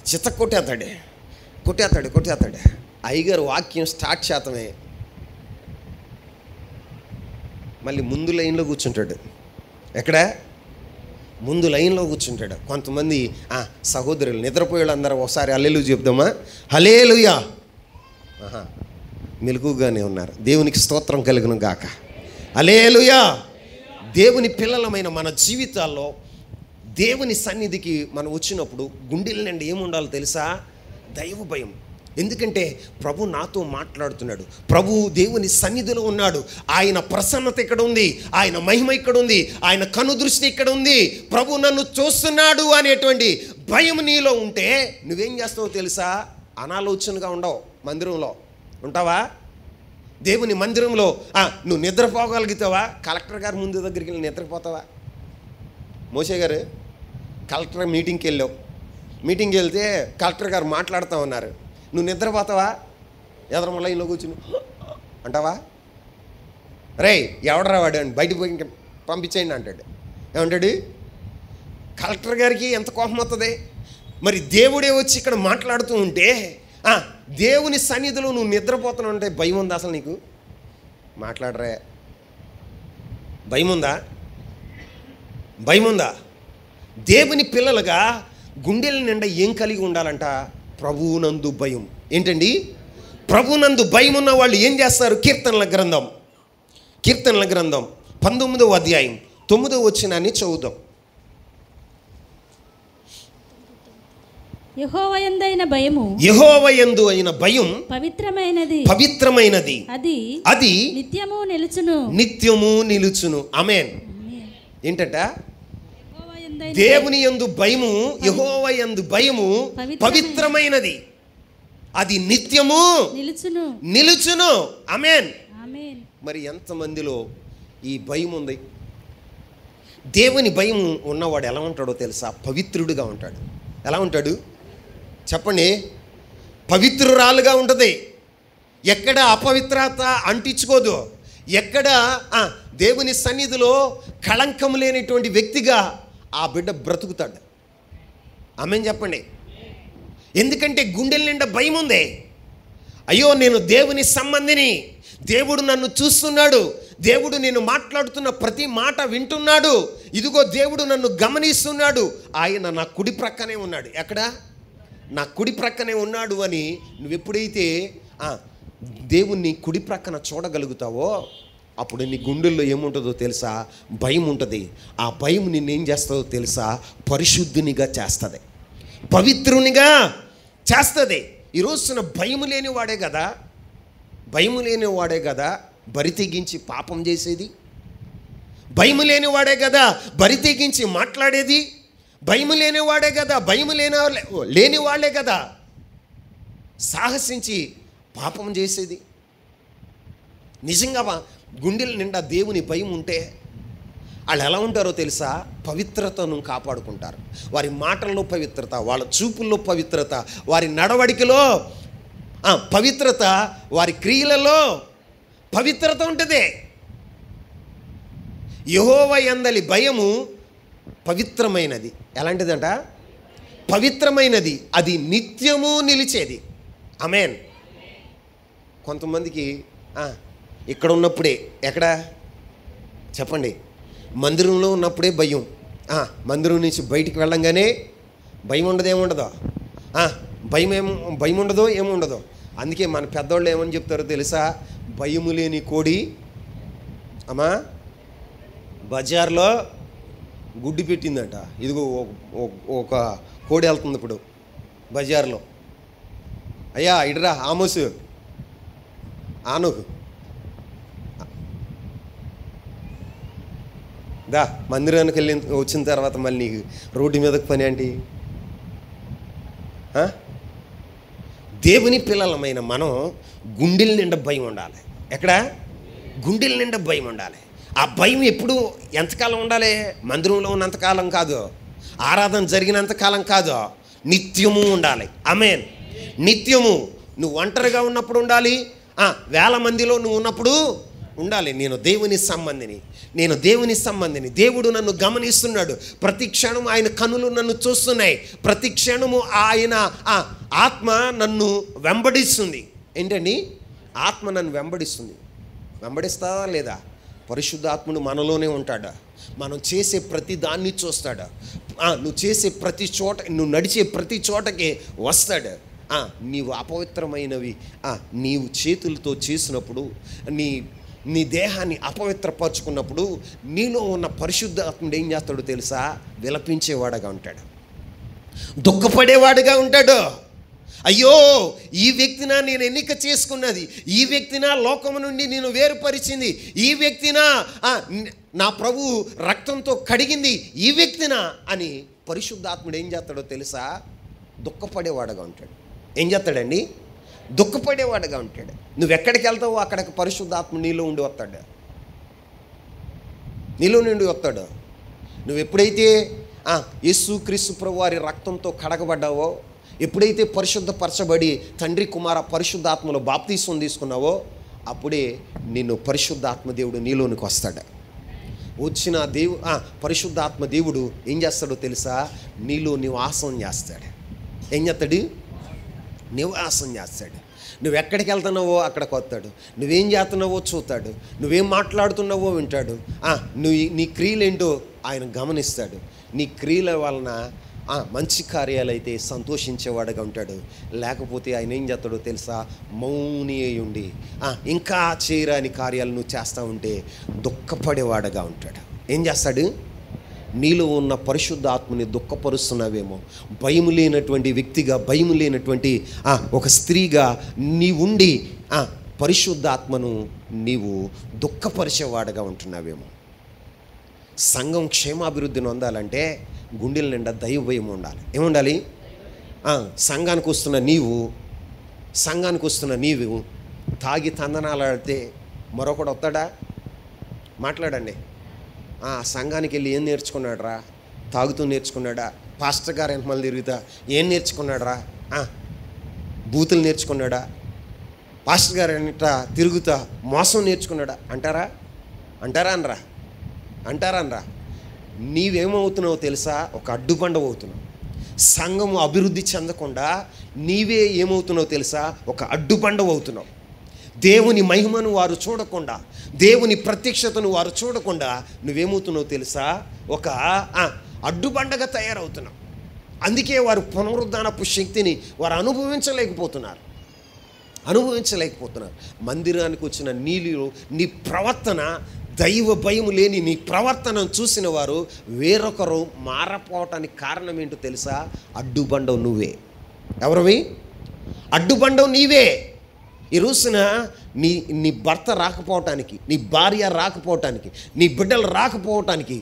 చిత్త కొట్టేస్తాడు. అయ్యగారు వాక్యం స్టార్ట్ చేతమే మళ్ళీ ముందు లైన్లో కూర్చుంటాడు. ఎక్కడ? ముందు లైన్లో కూర్చుంటాడు. కొంతమంది సహోదరులు నిద్రపోయేళ్ళు అందరూ ఒకసారి హల్లెలూయా చెప్దామా? హల్లెలూయా. మెలకుగానే ఉన్నారు. దేవునికి స్తోత్రం కలుగును గాక. హల్లెలూయా. దేవుని పిల్లలమైన మన జీవితాల్లో దేవుని సన్నిధికి మనం వచ్చినప్పుడు గుండెల నిండా ఏముండాలో తెలుసా? దైవ భయం. ఎందుకంటే ప్రభు నాతో మాట్లాడుతున్నాడు, ప్రభు దేవుని సన్నిధిలో ఉన్నాడు, ఆయన ప్రసన్నత ఇక్కడ ఉంది, ఆయన మహిమ ఇక్కడ ఉంది, ఆయన కనుదృష్టి ఇక్కడ ఉంది, ప్రభు నన్ను చూస్తున్నాడు అనేటువంటి భయం నీలో ఉంటే నువ్వేం చేస్తావో తెలుసా? అనాలోచనగా ఉండవు. మందిరంలో ఉంటావా? దేవుని మందిరంలో నువ్వు నిద్రపోగలుగుతావా? కలెక్టర్ గారు ముందు దగ్గరికి వెళ్ళి నిద్రపోతావా? మోసే గారు కలెక్టర్ మీటింగ్కి వెళ్ళావు, మీటింగ్కి వెళ్తే కలెక్టర్ గారు మాట్లాడుతూ ఉన్నారు, నువ్వు నిద్రపోతావా? ఎదరమ లైన్లో కూర్చుని అంటావా? రే ఎవడరా వాడు అని బయటకు పోయి పంపించేయండి అంటాడు. ఏమంటాడు? కలెక్టర్ గారికి ఎంత కోపం వస్తుంది. మరి దేవుడే వచ్చి ఇక్కడ మాట్లాడుతూ ఉంటే దేవుని సన్నిధిలో నువ్వు నిద్రపోతున్నావు అంటే భయం ఉందా అసలు నీకు? మాట్లాడరా? భయం ఉందా? దేవుని పిల్లలుగా గుండెల నిండా ఏం కలిగి ఉండాలంట? ప్రభువునందు భయం. ఏంటండి? ప్రభువునందు భయం ఉన్న వాళ్ళు ఏం చేస్తారు? కీర్తనల గ్రంథం 19వ అధ్యాయం 9వ వచనాన్ని చదువుదాం. యెహోవాయందు అయిన భయం పవిత్రమైనది, అది నిత్యము నిలుచును. ఆమేన్. ఏంటట? దేవుని యందు భయము, యెహోవా యందు భయము పవిత్రమైనది, అది నిత్యము నిలుచును. ఆమేన్. మరి ఎంతమందిలో ఈ భయం ఉంది? దేవుని భయం ఉన్నవాడు ఎలా ఉంటాడో తెలుసా? పవిత్రుడిగా ఉంటాడు. ఎలా ఉంటాడు చెప్పండి? పవిత్రురాలుగా ఉంటుంది. ఎక్కడ అపవిత్రత అంటించుకోదు. ఎక్కడ దేవుని సన్నిధిలో కళంకం లేనిటువంటి వ్యక్తిగా ఆ బిడ్డ బ్రతుకుతాడు. ఆమేన్ చెప్పండి. ఎందుకంటే గుండెల నిండా భయం ఉంది. అయ్యో, నేను దేవుని సంబంధిని, దేవుడు నన్ను చూస్తున్నాడు, దేవుడు నేను మాట్లాడుతున్న ప్రతి మాట వింటున్నాడు, ఇదిగో దేవుడు నన్ను గమనిస్తున్నాడు, ఆయన నా కుడి ప్రక్కనే ఉన్నాడు. ఎక్కడ? నా కుడి ప్రక్కనే ఉన్నాడు అని నువ్వు ఎప్పుడైతే దేవుణ్ణి కుడి ప్రక్కన చూడగలుగుతావో అప్పుడు నీ గుండెల్లో ఏముంటుందో తెలుసా? భయం ఉంటుంది. ఆ భయం నిన్నేం చేస్తుందో తెలుసా? పరిశుద్ధునిగా చేస్తుంది, పవిత్రునిగా చేస్తుంది. ఈరోజున భయము లేని వాడే కదా, భయము లేని వాడే కదా బరి తెగించి పాపం చేసేది. భయము లేని వాడే కదా బరి తెగించి మాట్లాడేది. భయము లేని వాడే కదా, భయము లేని వాళ్ళే కదా సాహసించి పాపం చేసేది. నిజంగా గుండెల నిండా దేవుని భయం ఉంటే వాళ్ళు ఎలా ఉంటారో తెలుసా? పవిత్రతను కాపాడుకుంటారు. వారి మాటల్లో పవిత్రత, వాళ్ళ చూపుల్లో పవిత్రత, వారి నడవడికలో పవిత్రత, వారి క్రియలలో పవిత్రత ఉంటుంది. యెహోవా యందలి భయము పవిత్రమైనది. ఎలాంటిదంట? పవిత్రమైనది, అది నిత్యము నిలిచేది. ఆమేన్. కొంతమందికి ఇక్కడ ఉన్నప్పుడే, ఎక్కడ చెప్పండి? మందిరంలో ఉన్నప్పుడే భయం. మందిరం నుంచి బయటికి వెళ్ళంగానే భయం ఉండదు, ఏముండదో, భయం ఉండదో ఏముండదో. అందుకే మన పెద్దోళ్ళు ఏమని చెప్తారో తెలుసా? భయము లేని కోడి అమ్మా బజార్లో గుడ్డి పెట్టిందంట. ఇదిగో ఒక కోడి వెళ్తుంది ఇప్పుడు బజార్లో. అయ్యా ఇడరా ఆమోసు ఆనుకు దా, మందిరానికి వచ్చిన తర్వాత మళ్ళీ నీకు రోడ్డు మీదకి పని ఏంటి? దేవుని పిల్లలమైన మనం గుండెల నిండా భయం ఉండాలి. ఎక్కడ? గుండెల నిండా భయం ఉండాలి. ఆ భయం ఎప్పుడు ఎంతకాలం ఉండాలి? మందిరంలో ఉన్నంతకాలం కాదు, ఆరాధన జరిగినంతకాలం కాదు, నిత్యము ఉండాలి. ఆమేన్. నిత్యము. నువ్వు ఒంటరిగా ఉన్నప్పుడు ఉండాలి, వేల మందిలో నువ్వు ఉన్నప్పుడు ఉండాలి. నేను దేవుని సంబంధిని, దేవుడు నన్ను గమనిస్తున్నాడు. ప్రతి క్షణం ఆయన కనులు నన్ను చూస్తున్నాయి. ప్రతి క్షణము ఆయన ఆత్మ నన్ను వెంబడిస్తుంది. ఏంటండి? ఆత్మ నన్ను వెంబడిస్తుంది. వెంబడిస్తావా లేదా? పరిశుద్ధాత్ముడు మనలోనే ఉంటాడా? మనం చేసే ప్రతి దాన్ని చూస్తాడా? నువ్వు చేసే ప్రతి చోట, నువ్వు నడిచే ప్రతి చోటకి వస్తాడు. నీవు అపవిత్రమైనవి నీవు చేతులతో చేసినప్పుడు, నీ దేహాన్ని అపవిత్రపరుచుకున్నప్పుడు నీలో ఉన్న పరిశుద్ధాత్ముడు ఏం చేస్తాడో తెలుసా? విలపించేవాడుగా ఉంటాడు, దుఃఖపడేవాడుగా ఉంటాడు. అయ్యో, ఈ వ్యక్తినా నేను ఎన్నిక చేసుకున్నది, ఈ వ్యక్తినా లోకము నుండి నేను వేరుపరిచింది, ఈ వ్యక్తినా నా ప్రభు రక్తంతో కడిగింది, ఈ వ్యక్తినా అని పరిశుద్ధాత్ముడు ఏం చేస్తాడో తెలుసా? దుఃఖపడేవాడుగా ఉంటాడు. ఏం చేస్తాడండి? దుఃఖపడేవాడుగా ఉంటాడు. నువ్వు ఎక్కడికి వెళ్తావో అక్కడికి పరిశుద్ధాత్మ నీలో ఉండి వస్తాడు, నీలో నుండి వస్తాడు. నువ్వు ఎప్పుడైతే యేసుక్రీస్తు ప్రభు వారి రక్తంతో కడగబడ్డావో, ఎప్పుడైతే పరిశుద్ధపరచబడి తండ్రి కుమార పరిశుద్ధాత్మలో బాప్తీసం తీసుకున్నావో, అప్పుడే నిన్ను పరిశుద్ధాత్మ దేవుడు నీలోనికి వస్తాడు. వచ్చిన పరిశుద్ధాత్మ దేవుడు ఏం చేస్తాడో తెలుసా? నీలో నివాసం చేస్తాడు. ఏం చేస్తాడు? నివాసం చేస్తాడు. నువ్వు ఎక్కడికి వెళ్తున్నావో అక్కడికి వస్తాడు. నువ్వేం చేస్తున్నావో చూస్తాడు. నువ్వేం మాట్లాడుతున్నావో వింటాడు. నీ క్రియలేంటో ఆయన గమనిస్తాడు. నీ క్రియల వలన మంచి కార్యాలు అయితే సంతోషించేవాడుగా ఉంటాడు. లేకపోతే ఆయన ఏం చేస్తాడో తెలుసా? మౌని అయి ఉండి ఇంకా చేయరాని కార్యాలు నువ్వు చేస్తూ ఉంటే దుఃఖపడేవాడుగా ఉంటాడు. ఏం చేస్తాడు? నీలో ఉన్న పరిశుద్ధాత్మని దుఃఖపరుస్తున్నావేమో. భయము లేనటువంటి వ్యక్తిగా, భయము లేనటువంటి ఒక స్త్రీగా నీవుండి పరిశుద్ధాత్మను నీవు దుఃఖపరిచేవాడుగా ఉంటున్నావేమో. సంఘం క్షేమాభివృద్ధిని పొందాలంటే గుండెల నిండా దైవ భయం ఉండాలి. ఏముండాలి? సంఘానికి వస్తున్న నీవు తాగి తందనాలాడితే మరొకడు వస్తాడా? మాట్లాడండి. సంఘానికి వెళ్ళి ఏం నేర్చుకున్నాడు రా? తాగుతూ నేర్చుకున్నాడా? పాస్టర్ గారు ఎంతమంది తిరుగుతా ఏం నేర్చుకున్నాడు రా? బూతులు నేర్చుకున్నాడా? పాస్టర్ గారు ఎంత తిరుగుతా మోసం నేర్చుకున్నాడా అంటారా? అంటారా? నీవేమవుతున్నావో తెలుసా? ఒక అడ్డుబండ అవుతున్నావు. సంఘము అభివృద్ధి చెందకుండా నీవే ఏమవుతున్నావో తెలుసా? ఒక అడ్డుబండ అవుతున్నావు. దేవుని మహిమను వారు చూడకుండా, దేవుని ప్రత్యక్షతను వారు చూడకుండా నువ్వేమవుతున్నావో తెలుసా? ఒక అడ్డుబండగా తయారవుతున్నావు. అందుకే వారు పునరుద్ధానపు శక్తిని వారు అనుభవించలేకపోతున్నారు. మందిరానికి వచ్చిన నీ ప్రవర్తన, దైవ భయము లేని నీ ప్రవర్తనను చూసిన వారు వేరొకరు మారపోవటానికి కారణం ఏంటో తెలుసా? అడ్డుబండవు నువ్వే. ఎవరివి? అడ్డుబండవు నీవే. ఈ రోజున నీ భర్త రాకపోవటానికి, నీ భార్య రాకపోవటానికి, నీ బిడ్డలు రాకపోవటానికి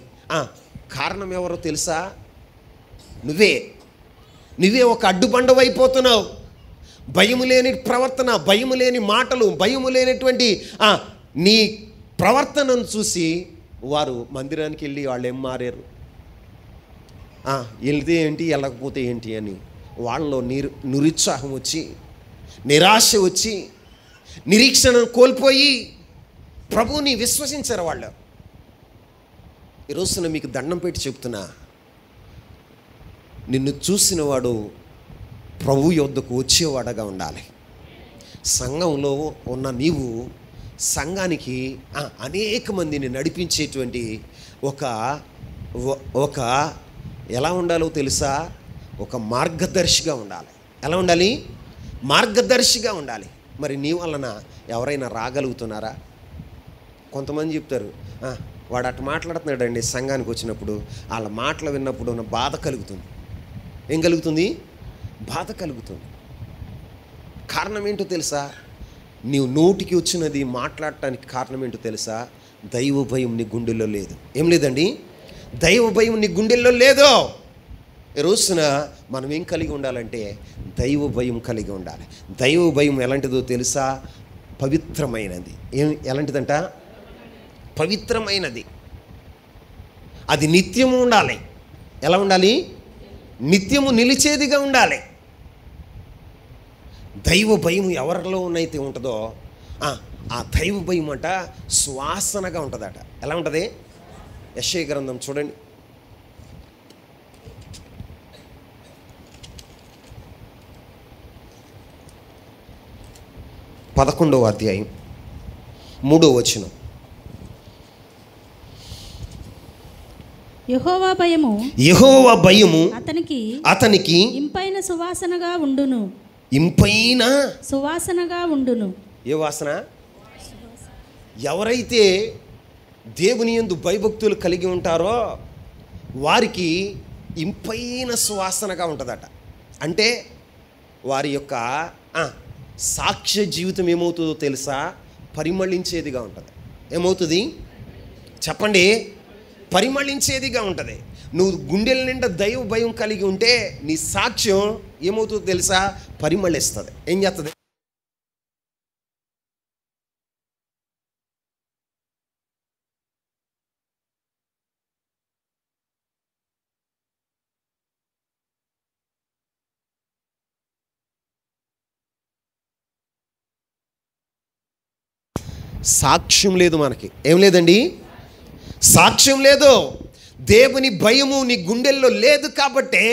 కారణం ఎవరో తెలుసా? నువ్వే ఒక అడ్డుబండవు అయిపోతున్నావు. భయము లేని ప్రవర్తన, భయము లేని మాటలు, భయము లేనటువంటి నీ ప్రవర్తనను చూసి వారు మందిరానికి వెళ్ళి వాళ్ళు ఏం మారారు? వెళ్తే ఏంటి, వెళ్ళకపోతే ఏంటి అని వాళ్ళలో నిరుత్సాహం వచ్చి, నిరాశ వచ్చి, నిరీక్షణను కోల్పోయి ప్రభువుని విశ్వసించారు వాళ్ళు. ఈరోజున మీకు దండం పెట్టి చెప్తున్నా, నిన్ను చూసిన వాడు ప్రభు యొద్దకు వచ్చేవాడగా ఉండాలి. సంఘంలో ఉన్న నీవు సంఘానికి అనేక మందిని నడిపించేటువంటి ఒక ఎలా ఉండాలో తెలుసా? ఒక మార్గదర్శిగా ఉండాలి. ఎలా ఉండాలి? మార్గదర్శిగా ఉండాలి. మరి నీ వలన ఎవరైనా రాగలుగుతున్నారా? కొంతమంది చెప్తారు, వాడు అటు మాట్లాడుతున్నాడండి సంఘానికి వచ్చినప్పుడు, వాళ్ళ మాటలు విన్నప్పుడు ఉన్న బాధ కలుగుతుంది. ఏం కలుగుతుంది? బాధ కలుగుతుంది. కారణం ఏంటో తెలుసా? నీవు నోటికి వచ్చినది మాట్లాడటానికి కారణం ఏంటో తెలుసా? దైవ భయం నీ గుండెల్లో లేదు. ఏం లేదండి? దైవ భయం నీ గుండెల్లో లేదు. ఈ రోజున మనం ఏం కలిగి ఉండాలంటే దైవ భయం కలిగి ఉండాలి. దైవ భయం ఎలాంటిదో తెలుసా? పవిత్రమైనది. ఎలాంటిదంట? పవిత్రమైనది. అది నిత్యము ఉండాలి. ఎలా ఉండాలి? నిత్యము నిలిచేదిగా ఉండాలి. దైవ భయం ఎవరిలో ఉన్నైతే ఉంటుందో ఆ దైవ భయం అంట సువాసనగా ఉంటుందట. ఎలా ఉంటుంది? యెషయా గ్రంథం చూడండి, 11వ అధ్యాయం 3వ వచనం. యెహోవా భయము అతనికి ఇంపైన సువాసనగా ఉండును. ఏ వాసన? ఎవరైతే దేవుని యందు భయభక్తులు కలిగి ఉంటారో వారికి ఇంపైన సువాసనగా ఉంటుందట. అంటే వారి యొక్క సాక్ష్య జీవితం ఏమవుతుందో తెలుసా? పరిమళించేదిగా ఉంటుంది. ఏమవుతుంది చెప్పండి? పరిమళించేదిగా ఉంటుంది. నువ్వు గుండెల నిండా దైవ భయం కలిగి ఉంటే నీ సాక్ష్యం ఏమవుతుందో తెలుసా? పరిమళిస్తుంది. ఏం చేస్తుంది? సాక్ష్యం లేదు మనకి. ఏం లేదండి? సాక్ష్యం లేదు. దేవుని భయము నీ గుండెల్లో లేదు కాబట్టే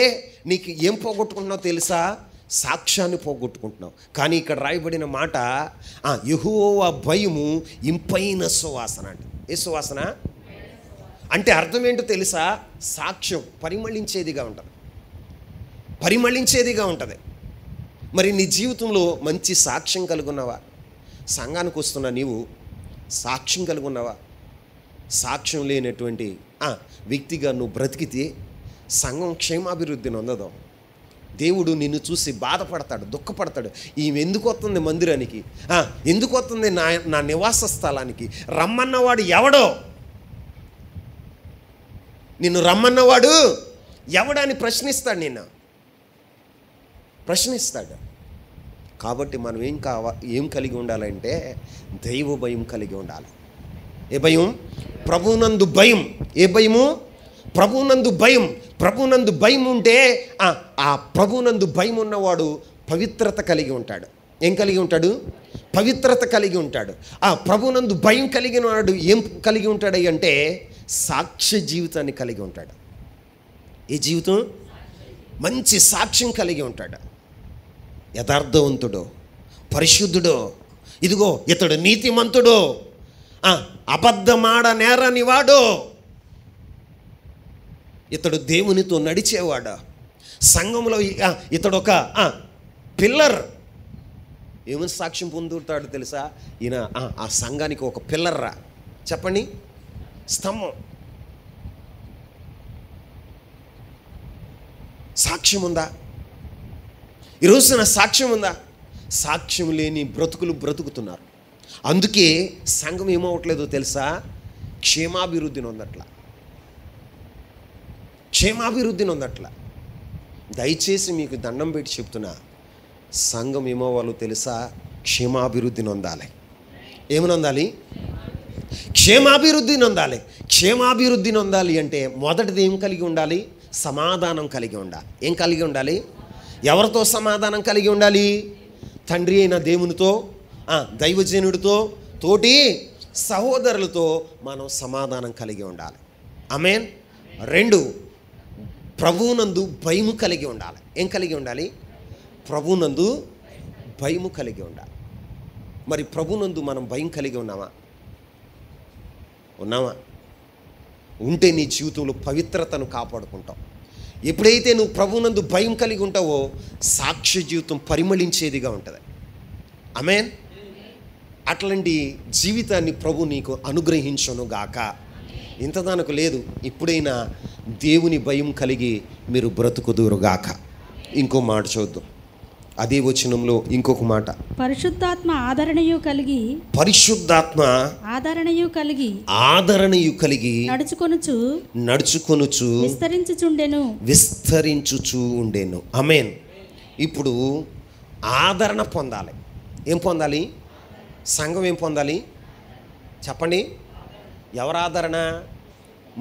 నీకు ఏం పోగొట్టుకుంటున్నావు తెలుసా? సాక్ష్యాన్ని పోగొట్టుకుంటున్నావు. కానీ ఇక్కడ రాయబడిన మాట యెహోవా భయము ఇంపైన సువాసన అంటే. ఏ సువాసన అంటే అర్థం ఏంటో తెలుసా? సాక్ష్యం పరిమళించేదిగా ఉంటుంది. పరిమళించేదిగా ఉంటుంది. మరి నీ జీవితంలో మంచి సాక్ష్యం కలిగి ఉన్నావా? సంఘానికి వస్తున్న నీవు సాక్ష్యం కలిగి ఉన్నావా? సాక్ష్యం లేనటువంటి వ్యక్తిగా నువ్వు బ్రతికితే సంఘం క్షేమాభివృద్ధిని పొందదు. దేవుడు నిన్ను చూసి బాధపడతాడు, దుఃఖపడతాడు. ఈమె ఎందుకు వస్తుంది మందిరానికి? ఎందుకు వస్తుంది నా నివాస స్థలానికి? రమ్మన్నవాడు ఎవడో? నిన్ను రమ్మన్నవాడు ఎవడని ప్రశ్నిస్తాడు, ప్రశ్నిస్తాడు. కాబట్టి మనం ఏం కలిగి ఉండాలంటే దైవ భయం కలిగి ఉండాలి. ఏ భయం? ప్రభువునందు భయం. ఏ భయము? ప్రభువునందు భయం. ప్రభువునందు భయం ఉంటే ఆ ప్రభువునందు భయం ఉన్నవాడు పవిత్రత కలిగి ఉంటాడు. ఏం కలిగి ఉంటాడు? పవిత్రత కలిగి ఉంటాడు. ఆ ప్రభువునందు భయం కలిగిన వాడు ఏం కలిగి ఉంటాడు అంటే సాక్ష్య జీవితాన్ని కలిగి ఉంటాడు. ఏ జీవితం? మంచి సాక్ష్యం కలిగి ఉంటాడు. యథార్థవంతుడు, పరిశుద్ధుడు, ఇదిగో ఇతడు నీతిమంతుడు, అబద్ధమాడ నేరని వాడు, ఇతడు దేవునితో నడిచేవాడు, సంఘంలో ఇతడు ఒక పిల్లర్. ఏమని సాక్ష్యం పొందుతాడు తెలుసా? ఈయన ఆ సంఘానికి ఒక పిల్లర్ రా. చెప్పండి, స్తంభం. సాక్ష్యం ఉందా? ఈరోజు నా సాక్ష్యం ఉందా? సాక్ష్యం లేని బ్రతుకులు బ్రతుకుతున్నారు. అందుకే సంఘం ఏమవట్లేదో తెలుసా? క్షేమాభివృద్ధిని ఉందట్లా. దయచేసి మీకు దండం పెట్టి చెప్తున్నా, సంఘం ఏమవ్వాలో తెలుసా? క్షేమాభివృద్ధిని పొందాలి. ఏమని పొందాలి? క్షేమాభివృద్ధిని పొందాలి. క్షేమాభివృద్ధిని పొందాలి అంటే మొదటిది ఏం కలిగి ఉండాలి? సమాధానం కలిగి ఉండాలి. ఏం కలిగి ఉండాలి? ఎవరితో సమాధానం కలిగి ఉండాలి? తండ్రి అయిన దేవునితో, దైవజనుడితో, తోటి సహోదరులతో మనం సమాధానం కలిగి ఉండాలి. ఆమేన్. 2, ప్రభువునందు భయము కలిగి ఉండాలి. ఏం కలిగి ఉండాలి? ప్రభువునందు భయము కలిగి ఉండాలి. మరి ప్రభువునందు మనం భయం కలిగి ఉన్నామా? ఉంటే నీ జీవితంలో పవిత్రతను కాపాడుకుంటావు. ఎప్పుడైతే నువ్వు ప్రభువునందు భయం కలిగి ఉంటావో సాక్ష్య జీవితం పరిమళించేదిగా ఉంటుంది. ఆమేన్. అట్లాంటి జీవితాన్ని ప్రభు నీకు అనుగ్రహించును గాక. ఇంతదానికి లేదు, ఇప్పుడైనా దేవుని భయం కలిగి మీరు బ్రతుకుదురుగాక. ఇంకో మాట చూద్దాం, అదే వచనంలో ఇంకొక మాట. పరిశుద్ధాత్మ ఆదరణయు కలిగి నడుచుకొనుచు విస్తరించుచు ఉండెను. ఆమేన్. ఇప్పుడు ఆదరణ పొందాలి. ఏం పొందాలి? సంఘం ఏం పొందాలి? చెప్పండి. ఎవరు ఆదరణ?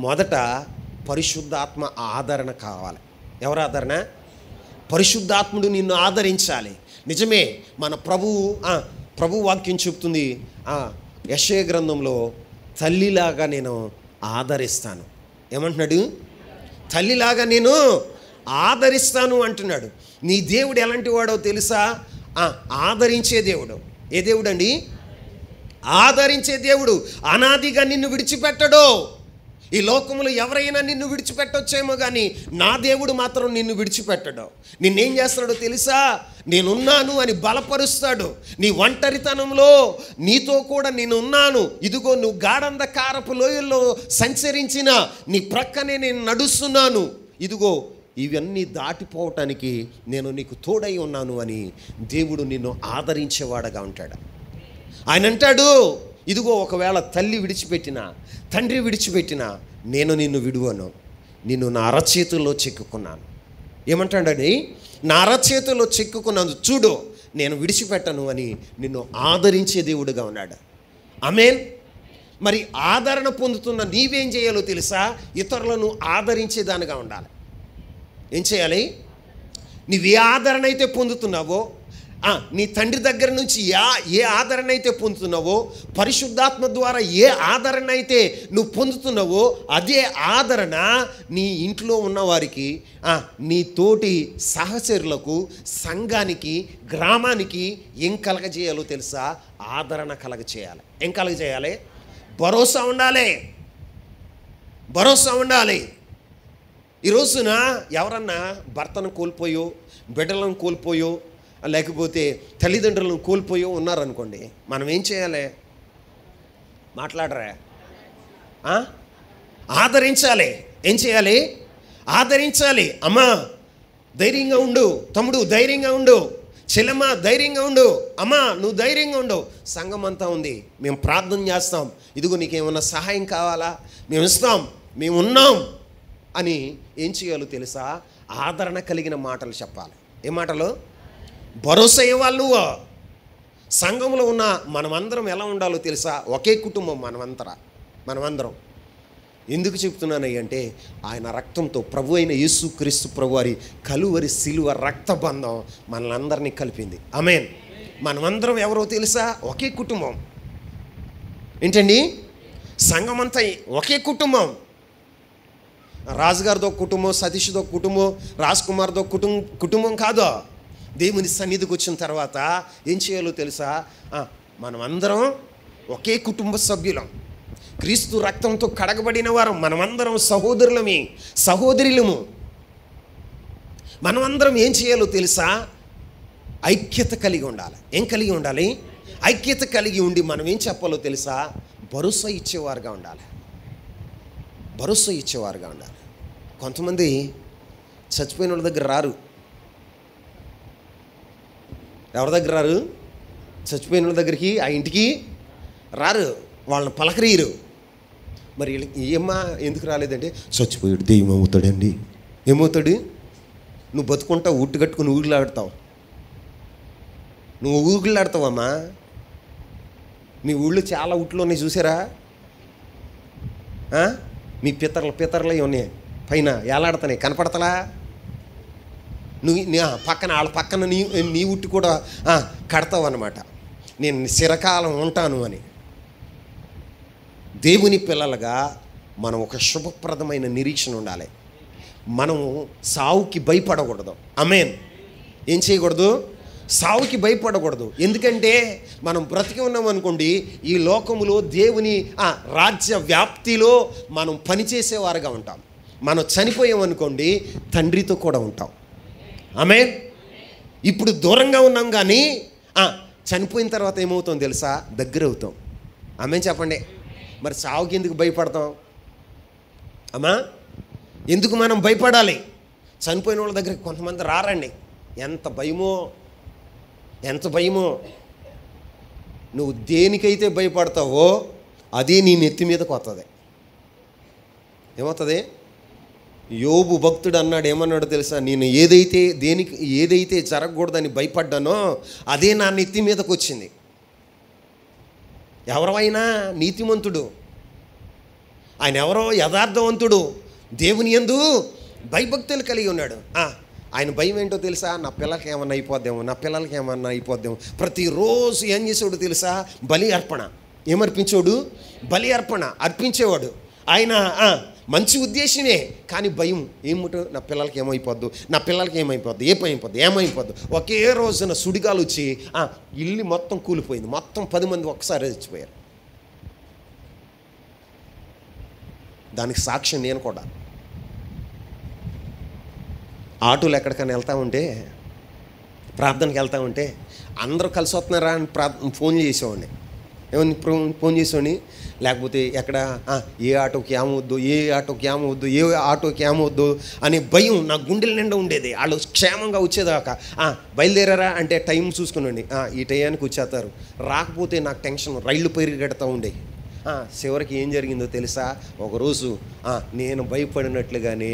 మొదట పరిశుద్ధాత్మ ఆదరణ కావాలి. ఎవరు ఆదరణ? పరిశుద్ధాత్ముడు నిన్ను ఆదరించాలి. నిజమే, మన ప్రభు వాక్యం చెప్తుంది, యెషయా గ్రంథంలో తల్లిలాగా నేను ఆదరిస్తాను. ఏమంటున్నాడు? తల్లిలాగా నేను ఆదరిస్తాను అంటున్నాడు. నీ దేవుడు ఎలాంటి వాడో తెలుసా? ఆదరించే దేవుడు. ఏ దేవుడు అండి? ఆదరించే దేవుడు. అనాదిగా నిన్ను విడిచిపెట్టడు. ఈ లోకంలో ఎవరైనా నిన్ను విడిచిపెట్టొచ్చేమో కానీ నా దేవుడు మాత్రం నిన్ను విడిచిపెట్టడు. నిన్నేం చేస్తాడో తెలుసా? నేనున్నాను అని బలపరుస్తాడు. నీ ఒంటరితనంలో నీతో కూడా నేనున్నాను, ఇదిగో నువ్వు గాఢంధకారపు లోయల్లో సంచరించిన నీ ప్రక్కనే నేను నడుస్తున్నాను, ఇదిగో ఇవన్నీ దాటిపోవటానికి నేను నీకు తోడై ఉన్నాను అని దేవుడు నిన్ను ఆదరించేవాడుగా ఉంటాడు. ఆయన అంటాడు, ఇదిగో ఒకవేళ తల్లి విడిచిపెట్టినా, తండ్రి విడిచిపెట్టినా నేను నిన్ను విడువను, నిన్ను నా అరచేతుల్లో చెక్కుకున్నాను. ఏమంటాడండి? నా అరచేతుల్లో చెక్కుకున్నాను చూడు, నేను విడిచిపెట్టను అని నిన్ను ఆదరించే దేవుడుగా ఉన్నాడు. ఆమేన్. మరి ఆదరణ పొందుతున్న నీవేం చేయాలో తెలుసా? ఇతరులను ఆదరించేదానిగా ఉండాలి. ఏం చేయాలి? నీవే ఆదరణ అయితే పొందుతున్నావో, నీ తండ్రి దగ్గర నుంచి ఏ ఆదరణ అయితే పొందుతున్నావో, పరిశుద్ధాత్మ ద్వారా ఏ ఆదరణ అయితే నువ్వు పొందుతున్నావో అదే ఆదరణ నీ ఇంట్లో ఉన్నవారికి, నీ తోటి సహచరులకు, సంఘానికి, గ్రామానికి ఏం కలగజేయాలో తెలుసా? ఆదరణ కలగజేయాలి. ఏం కలగజేయాలి? భరోసా ఉండాలి. ఈ రోజున ఎవరన్నా భర్తను కోల్పోయో, బిడ్డలను కోల్పోయో, లేకపోతే తల్లిదండ్రులను కోల్పోయో ఉన్నారనుకోండి, మనం ఏం చేయాలి? మాట్లాడరా? ఆదరించాలి. ఏం చేయాలి? ఆదరించాలి. అమ్మా ధైర్యంగా ఉండు, తమ్ముడు ధైర్యంగా ఉండు, చెల్లెమ్మ ధైర్యంగా ఉండు, అమ్మా నువ్వు ధైర్యంగా ఉండు. సంఘం అంతా ఉంది, మేము ప్రార్థన చేస్తాం, ఇదిగో నీకేమన్నా సహాయం కావాలా మేము ఇస్తాం, మేము ఉన్నాం, అని ఏం చేయాలో తెలుసా? ఆదరణ కలిగిన మాటలు చెప్పాలి. ఏ మాటలు? భరోసా ఇవ్వాలి. నువ్వు సంఘంలో ఉన్న మనమందరం ఎలా ఉండాలో తెలుసా? ఒకే కుటుంబం మనమందరం. ఎందుకు చెప్తున్నాను అంటే ఆయన రక్తంతో, ప్రభు అయిన యేసుక్రీస్తు ప్రభు వారి కలువరి సిలువ రక్తబంధం మనలందరినీ కలిపింది. ఆమేన్. మనమందరం ఎవరో తెలుసా? ఒకే కుటుంబం. ఏంటండి? సంఘం అంతా ఒకే కుటుంబం. రాజుగారితో కుటుంబం, సతీష్తో కుటుంబం, రాజ్ కుమార్తో కుటుంబం కాదు. దేవుని సన్నిధికి వచ్చిన తర్వాత ఏం చేయాలో తెలుసా? మనమందరం ఒకే కుటుంబ సభ్యులం, క్రీస్తు రక్తంతో కడగబడిన వారం, మనమందరం సహోదరులము. మనమందరం ఏం చేయాలో తెలుసా? ఐక్యత కలిగి ఉండాలి. ఏం కలిగి ఉండాలి? ఐక్యత కలిగి ఉండి మనం ఏం చెప్పాలో తెలుసా? భరోసా ఇచ్చేవారుగా ఉండాలి. కొంతమంది చచ్చిపోయిన వాళ్ళ దగ్గర రారు. ఎవరి దగ్గర రారు? చచ్చిపోయిన వాళ్ళ దగ్గరికి, ఆ ఇంటికి రారు, వాళ్ళని పలకరీరు. మరి ఏమ్మా ఎందుకు రాలేదంటే, చచ్చిపోయాడు దెయ్యం అవుతాడండి. ఏమవుతాడు? నువ్వు బతుకుంటావు, ఉట్టు కట్టుకుని ఊగిలాడుతావు. నువ్వు ఊగిలాడుతావమ్మా. మీ ఊళ్ళో చాలా ఉట్లోనే చూసారా? మీ పితర్లు ఉన్నాయి, పైన ఏలాడుతున్నాయి, కనపడతలా? నువ్వు వాళ్ళ పక్కన నీ ఉట్టి కూడా కడతావు అన్నమాట. నేను చిరకాలం ఉంటాను అని. దేవుని పిల్లలుగా మనం ఒక శుభప్రదమైన నిరీక్షణ ఉండాలి. మనం సావుకి భయపడకూడదు. ఆమేన్. ఏం చేయకూడదు? సావుకి భయపడకూడదు. ఎందుకంటే మనం బ్రతికి ఉన్నాం అనుకోండి, ఈ లోకములో దేవుని రాజ్య వ్యాప్తిలో మనం పనిచేసేవారుగా ఉంటాం. మనం చనిపోయామనుకోండి, తండ్రితో కూడా ఉంటాం. ఆమేన్. ఇప్పుడు దూరంగా ఉన్నాం కానీ చనిపోయిన తర్వాత ఏమవుతాం తెలుసా? దగ్గర అవుతాం. ఆమేన్ చెప్పండి. మరి సావుకి ఎందుకు భయపడతాం అమ్మా? ఎందుకు మనం భయపడాలి? చనిపోయిన వాళ్ళ దగ్గరికి కొంతమంది రారండి. ఎంత భయమో. నువ్వు దేనికైతే భయపడతావో అదే నీ నెత్తి మీదకి వస్తుంది. ఏమవుతుంది? యోబు భక్తుడు అన్నాడు, ఏమన్నాడు తెలుసా? నేను ఏదైతే జరగకూడదని భయపడ్డానో అదే నా నెత్తి మీదకి వచ్చింది. ఎవరైనా నీతిమంతుడు, ఆయన ఎవరో యథార్థవంతుడు, దేవుని యందు భయభక్తులు కలిగి ఉన్నాడు. ఆయన భయం ఏంటో తెలుసా? నా పిల్లలకి ఏమన్నా అయిపోద్దేమో. ప్రతిరోజు ఏం చేసేవాడు తెలుసా? బలి అర్పణ. ఏమర్పించాడు? బలి అర్పణ అర్పించేవాడు. ఆయన మంచి ఉద్దేశమే, కానీ భయం ఏమిటో, నా పిల్లలకి ఏమైపోద్దు, ఏమైపోద్దు. ఒకే రోజున సుడిగాలు వచ్చి ఇల్లు మొత్తం కూలిపోయింది. మొత్తం 10 మంది ఒక్కసారి చచ్చిపోయారు. దానికి సాక్ష్యం నేను కూడా. ఆటోలు ఎక్కడికైనా వెళ్తూ ఉంటే, ప్రార్థనకి వెళ్తూ ఉంటే అందరూ కలిసి వస్తున్నారా అని ఫోన్ చేసేవాడిని. ఫోన్ చేసేవాడిని. లేకపోతే ఎక్కడ ఏ ఆటోకి ఏమవద్దు అనే భయం నా గుండెల నిండా ఉండేది. వాళ్ళు క్షేమంగా వచ్చేదాకా బయలుదేరారా అంటే టైం చూసుకునండి, ఈ టయానికి వచ్చేస్తారు. రాకపోతే నాకు టెన్షన్, రైళ్ళు పరిగెడతా ఉండేవి. చివరికి ఏం జరిగిందో తెలుసా? ఒకరోజు నేను భయపడినట్లుగానే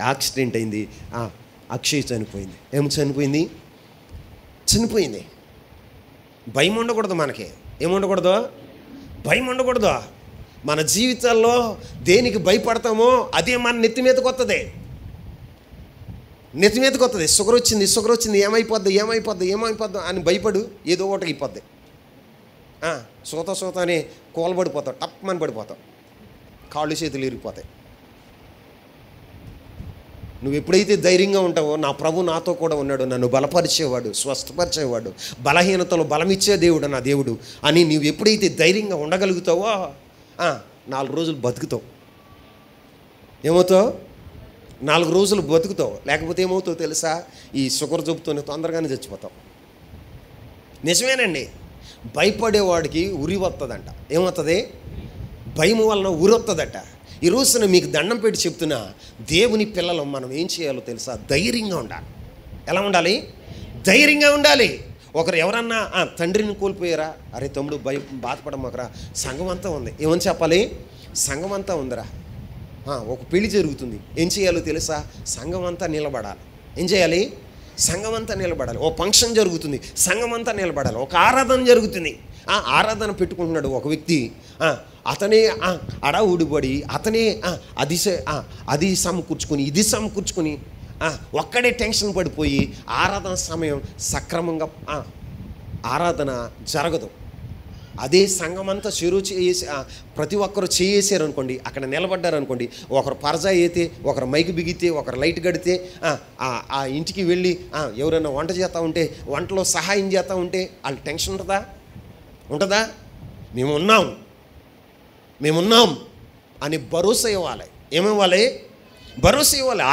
యాక్సిడెంట్ అయింది. అక్షయ్ చనిపోయింది. చనిపోయింది. భయం ఉండకూడదు మనకి. ఏముండకూడదు? భయం ఉండకూడదు. మన జీవితాల్లో దేనికి భయపడతామో అదే మన నెత్తి మీదకి వస్తుంది. షుగర్ వచ్చింది, ఏమైపోద్దు అని భయపడు, ఏదో ఒకటి అయిపోద్ది. సోత అని కోలబడిపోతావు, టప్మని పడిపోతావు, కాళ్ళు చేతులు ఇరిగిపోతాయి. నువ్వు ఎప్పుడైతే ధైర్యంగా ఉంటావో, నా ప్రభు నాతో కూడా ఉన్నాడు, నన్ను బలపరిచేవాడు, స్వస్థపరిచేవాడు, బలహీనతలో బలమిచ్చే దేవుడు నా దేవుడు అని నువ్వు ఎప్పుడైతే ధైర్యంగా ఉండగలుగుతావో 4 రోజులు బతుకుతావు. ఏమవుతావు? 4 రోజులు బతుకుతావు. లేకపోతే ఏమవుతావు తెలుసా? ఈ షుగర్ జబ్బుతోనే తొందరగానే చచ్చిపోతావు. నిజమేనండి. భయపడేవాడికి ఉరి వస్తుందంట. ఏమవుతుంది? భయం వలన ఉరి వస్తుందట. ఈ రోజున మీకు దండం పెట్టి చెప్తున్నా, దేవుని పిల్లలు మనం ఏం చేయాలో తెలుసా? ధైర్యంగా ఉండాలి. ఎలా ఉండాలి? ధైర్యంగా ఉండాలి. ఒకరు ఎవరన్నా తండ్రిని కోల్పోయారా? అరే తమ్ముడు బాధపడమాకరా, సంఘం అంతా ఉంది. ఏమని చెప్పాలి? సంఘం అంతా ఉందిరా, ఒక పెళ్లి జరుగుతుంది. ఏం చేయాలో తెలుసా? సంఘం అంతా నిలబడాలి. ఏం చేయాలి? సంఘం అంతా నిలబడాలి. ఓ ఫంక్షన్ జరుగుతుంది, సంఘం అంతా నిలబడాలి. ఒక ఆరాధన జరుగుతుంది, ఆరాధన పెట్టుకుంటున్నాడు ఒక వ్యక్తి. అతనే అడవుడిపడి అతనే అది సమకూర్చుకొని ఇది సమకూర్చుకొని ఒక్కడే టెన్షన్ పడిపోయి ఆరాధన సమయం సక్రమంగా ఆరాధన జరగదు. అదే సంఘం అంతా చెరువు చేసి ప్రతి ఒక్కరు చేసారు అనుకోండి, అక్కడ నిలబడ్డారు అనుకోండి, ఒకరు పరజా అయితే, ఒకరు మైకి బిగితే, ఒకరు లైట్ గడితే, ఆ ఇంటికి వెళ్ళి ఎవరైనా వంట చేస్తూ ఉంటే వంటలో సహాయం చేస్తూ ఉంటే వాళ్ళు టెన్షన్ ఉంటుందా? మేమున్నాం అని భరోసా ఇవ్వాలి. ఏమివ్వాలి? భరోసా ఇవ్వాలి.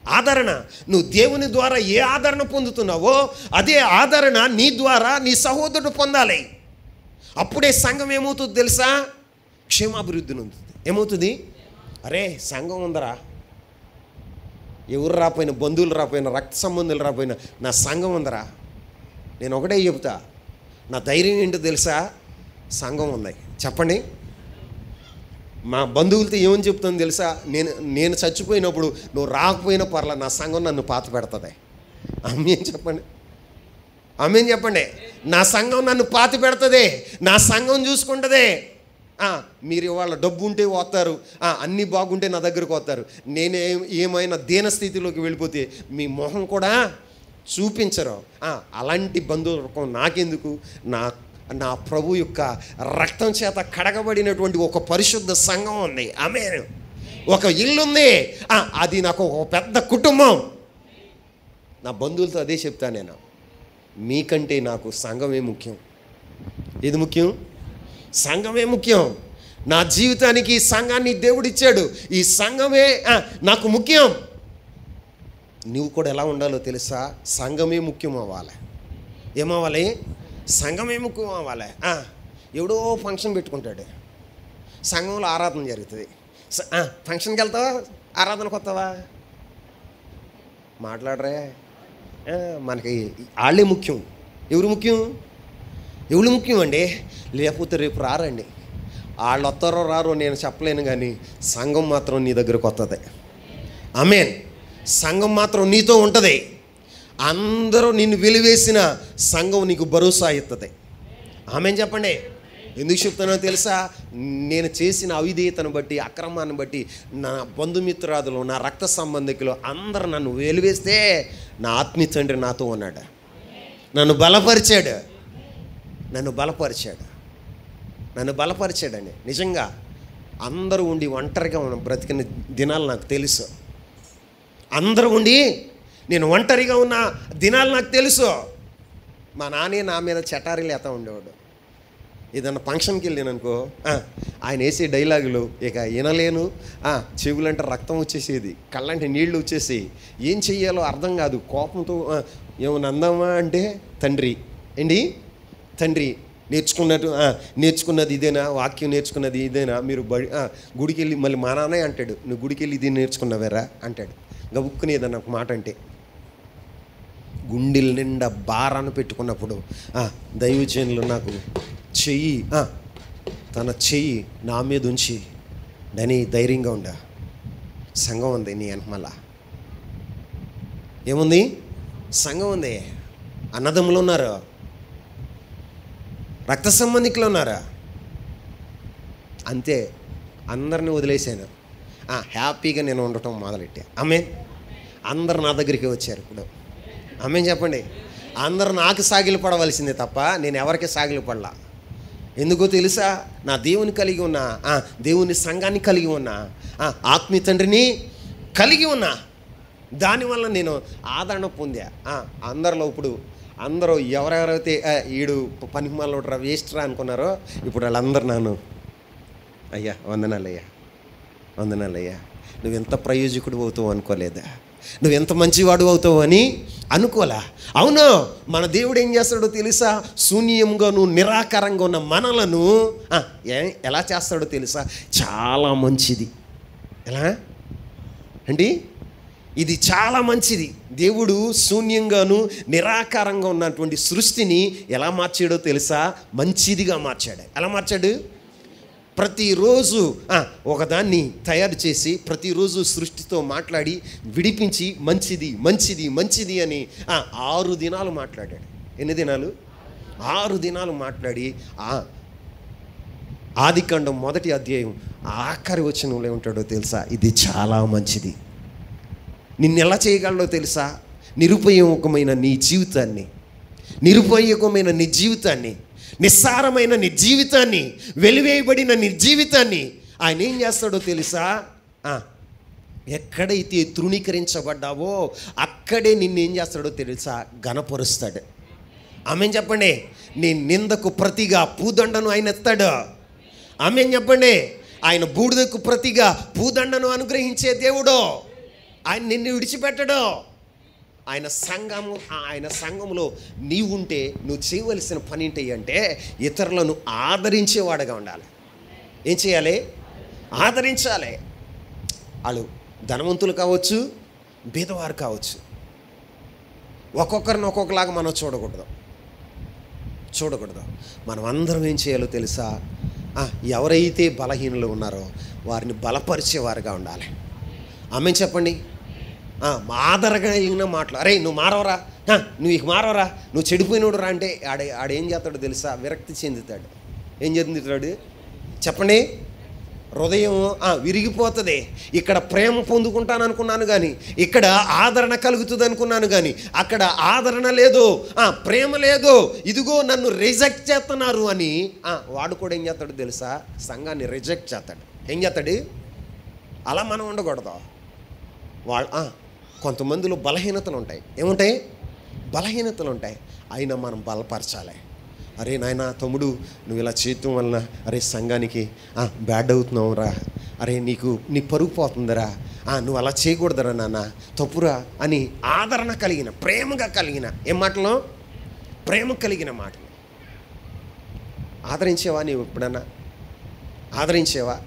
ఆదరణ. నువ్వు దేవుని ద్వారా ఏ ఆదరణ పొందుతున్నావో అదే ఆదరణ నీ ద్వారా నీ సహోదరుడు పొందాలి. అప్పుడే సంఘం ఏమవుతుంది తెలుసా? క్షేమాభివృద్ధి నొందుతుంది. ఏమవుతుంది? అరే సంఘం ఉందరా, ఎవరు రాపోయినా, బంధువులు రాపోయినా, రక్త సంబంధులు రాపోయినా, నా సంఘం ఉందరా. నేను ఒకటే చెబుతా, నా ధైర్యం ఏంటో తెలుసా? సంఘం ఉంది. చెప్పండి. మా బంధువులతో ఏమని చెప్తాను తెలుసా? నేను చచ్చిపోయినప్పుడు నువ్వు రాకపోయినా పర్లా, నా సంఘం నన్ను పాత పెడుతుంది. ఆమేన్ చెప్పండి. ఆమేన్ చెప్పండి. నా సంఘం నన్ను పాతి పెడుతుంది, నా సంఘం చూసుకుంటుంది. మీరు ఇవాళ డబ్బు ఉంటే వస్తారు, అన్నీ బాగుంటే నా దగ్గరకు వస్తారు. నేను ఏమైనా దీనస్థితిలోకి వెళ్ళిపోతే మీ మొహం కూడా చూపించరు. అలాంటి బంధువులకు నాకెందుకు? నా ప్రభు యొక్క రక్తం చేత కడగబడినటువంటి ఒక పరిశుద్ధ సంఘం ఉంది. ఆమేన్. ఒక ఇల్లు ఉంది, అది నాకు ఒక పెద్ద కుటుంబం. నా బంధువులతో అదే చెప్తాను నేను, మీకంటే నాకు సంఘమే ముఖ్యం. ఏది ముఖ్యం? సంఘమే ముఖ్యం. నా జీవితానికి ఈ సంఘాన్ని దేవుడిచ్చాడు, ఈ సంఘమే నాకు ముఖ్యం. నువ్వు కూడా ఎలా ఉండాలో తెలుసా? సంఘమే ముఖ్యం అవ్వాలి. ఏమవ్వాలి? సంఘమే ముఖ్యం అవ్వాలి. ఎవడో ఫంక్షన్ పెట్టుకుంటాడు, సంఘంలో ఆరాధన జరుగుతుంది. ఫంక్షన్కి వెళ్తావా? ఆరాధనకు వస్తావా? మాట్లాడరే. మనకి వాళ్ళే ముఖ్యం. ఎవరు ముఖ్యం అండి? లేకపోతే రేపు రారండి. వాళ్ళు వస్తారో రారో నేను చెప్పలేను, కానీ సంఘం మాత్రం నీ దగ్గరకు వస్తుంది. ఆమేన్. సంఘం మాత్రం నీతో ఉంటుంది. అందరూ నిన్ను వెలివేసిన సంఘం నీకు భరోసా ఇస్తుంది. ఆమేన్ చెప్పండి. ఎందుకు చెప్తానో తెలుసా? నేను చేసిన అవిధేయతను బట్టి, అక్రమాన్ని బట్టి నా బంధుమిత్రాదులు, నా రక్త సంబంధికులు అందరూ నన్ను వెలివేస్తే నా ఆత్మీయ తండ్రి నాతో ఉన్నాడు, నన్ను బలపరిచాడండి. నిజంగా అందరూ ఉండి ఒంటరిగా బ్రతికిన దినాలు నాకు తెలుసు. అందరూ ఉండి నేను ఒంటరిగా ఉన్న దినాలు నాకు తెలుసు. మా నాన్నే నా మీద చటారీలు వేస్తూ ఉండేవాడు. ఏదన్నా ఫంక్షన్కి వెళ్ళాను అనుకో, ఆయన వేసే డైలాగులు ఇక వినలేను. చెవులంటే రక్తం వచ్చేసేది, కళ్ళంటే నీళ్లు వచ్చేసి ఏం చెయ్యాలో అర్థం కాదు. కోపంతో ఏమన్నా అందామా అంటే తండ్రి నేర్చుకున్నది ఇదేనా? వాక్యం నేర్చుకున్నది ఇదేనా? మీరు గుడికి వెళ్ళి మళ్ళీ మా నాన్నే అంటాడు, నువ్వు గుడికి వెళ్ళి ఇది నేర్చుకున్నావేరా అంటాడు. గబుక్కుని ఏదన్నా ఒక మాట అంటే గుండెల నిండా భారాన్ని పెట్టుకున్నప్పుడు దైవజనులు నాకు తన చెయ్యి నా మీద ఉంచి డని ధైర్యంగా ఉండ, సంఘం ఉంది నీ వెనకమల్ల. ఏముంది? సంఘం ఉంది. అన్నదమ్ములు ఉన్నారు, రక్త సంబంధికులు ఉన్నారు. అంతే, అందరిని వదిలేసాను. హ్యాపీగా నేను ఉండటం మొదలెట్టా. ఆమేన్. అందరు నా దగ్గరికి వచ్చారు ఇప్పుడు. ఆమేన్ చెప్పండి. అందరూ నాకు సాగిలు పడవలసిందే తప్ప నేను ఎవరికి సాగిలు పడలా. ఎందుకో తెలుసా? నా దేవుని కలిగి ఉన్నా, దేవుని సంఘాన్ని కలిగి ఉన్నా, ఆత్మీయ తండ్రిని కలిగి ఉన్నా. దానివల్ల నేను ఆదరణ పొందా. అందరిలో ఇప్పుడు అందరూ ఎవరెవరైతే ఈడు పనికిమాలలో వేస్ట్రా అనుకున్నారో ఇప్పుడు వాళ్ళందరూ నన్ను అయ్యా వందనాలయ్యా నువ్వెంత ప్రయోజకుడు అవుతావు అనుకోలేదా? నువ్వెంత మంచివాడు అవుతావు అని అనుకోలే. అవును, మన దేవుడు ఏం చేస్తాడో తెలుసా? శూన్యంగాను నిరాకారంగా ఉన్న మనలను ఎలా చేస్తాడో తెలుసా? చాలా మంచిది. ఎలా అండి? ఇది చాలా మంచిది. దేవుడు శూన్యంగాను నిరాకారంగా ఉన్నటువంటి సృష్టిని ఎలా మార్చాడో తెలుసా? మంచిదిగా మార్చాడు. ఎలా మార్చాడు? ప్రతిరోజు ఒకదాన్ని తయారు చేసి ప్రతిరోజు సృష్టితో మాట్లాడి విడిపించి మంచిది మంచిది మంచిది అని 6 దినాలు మాట్లాడాడు. ఎన్ని దినాలు? 6 దినాలు మాట్లాడి ఆదికాండం 1వ అధ్యాయం ఆఖరి వచనంలో ఏమంటాడో తెలుసా? ఇది చాలా మంచిది. నిన్ను ఎలా చేయగలడో తెలుసా? నిరుపయోగమైన నీ జీవితాన్ని, నిరుపయోగమైన నీ జీవితాన్ని, నిస్సారమైన నీ జీవితాన్ని, వెలివేయబడిన నీ జీవితాన్ని ఆయన ఏం చేస్తాడో తెలుసా? ఎక్కడైతే తృణీకరించబడ్డావో అక్కడే నిన్నేం చేస్తాడో తెలుసా? ఘనపరుస్తాడు. ఆమెన్ చెప్పండి. నీ నిందకు ప్రతిగా పూదండను ఆయన ఎత్తాడు. ఆమెన్ చెప్పండి. ఆయన బూడిదకు ప్రతిగా పూదండను అనుగ్రహించే దేవుడు. ఆయన నిన్ను విడిచిపెట్టడు. ఆయన సంఘంలో నీవుంటే నువ్వు చేయవలసిన పని ఏంటి అంటే ఇతరులను ఆదరించేవాడుగా ఉండాలి. ఏం చేయాలి? ఆదరించాలి. వాళ్ళు ధనవంతులు కావచ్చు, బీదవారు కావచ్చు. ఒక్కొక్కరిని ఒక్కొక్కలాగా మనం చూడకూడదు. మనం అందరం ఏం చేయాలో తెలుసా? ఎవరైతే బలహీనులు ఉన్నారో వారిని బలపరిచేవారుగా ఉండాలి. ఆమె చెప్పండి. ఆదరగలిగిన మాటలు. అరే నువ్వు మారవరా, నువ్వు ఇక మారవరా, నువ్వు చెడిపోయినోడు రా అంటే ఆడేం చేస్తాడో తెలుసా? విరక్తి చెందుతాడు. ఏం చెందుతాడు చెప్పండి? హృదయం విరిగిపోతుంది. ఇక్కడ ప్రేమ పొందుకుంటాను అనుకున్నాను కానీ, ఇక్కడ ఆదరణ కలుగుతుంది అనుకున్నాను కానీ అక్కడ ఆదరణ లేదు, ప్రేమ లేదు. ఇదిగో నన్ను రిజెక్ట్ చేస్తున్నారు అని వాడు కూడా ఏం చేస్తాడు తెలుసా? సంఘాన్ని రిజెక్ట్ చేస్తాడు. ఏం చేస్తాడు? అలా మనం ఉండకూడదు. కొంతమందిలో బలహీనతలు ఉంటాయి. ఏముంటాయి? బలహీనతలు ఉంటాయి. అయినా మనం బలపరచాలి. అరే నాయన తమ్ముడు, నువ్వు ఇలా చేయటం వలన అరే సంఘానికి బ్యాడ్ అవుతున్నావు రా, అరే నీ పరుగు పోతుందిరా, నువ్వు అలా చేయకూడదురా నాన్న, తప్పురా అని ఆదరణ కలిగిన, ప్రేమగా కలిగిన ఏం మాటలు? ప్రేమ కలిగిన మాటలు. ఆదరించేవా? నీవు ఎప్పుడన్నా ఆదరించేవా?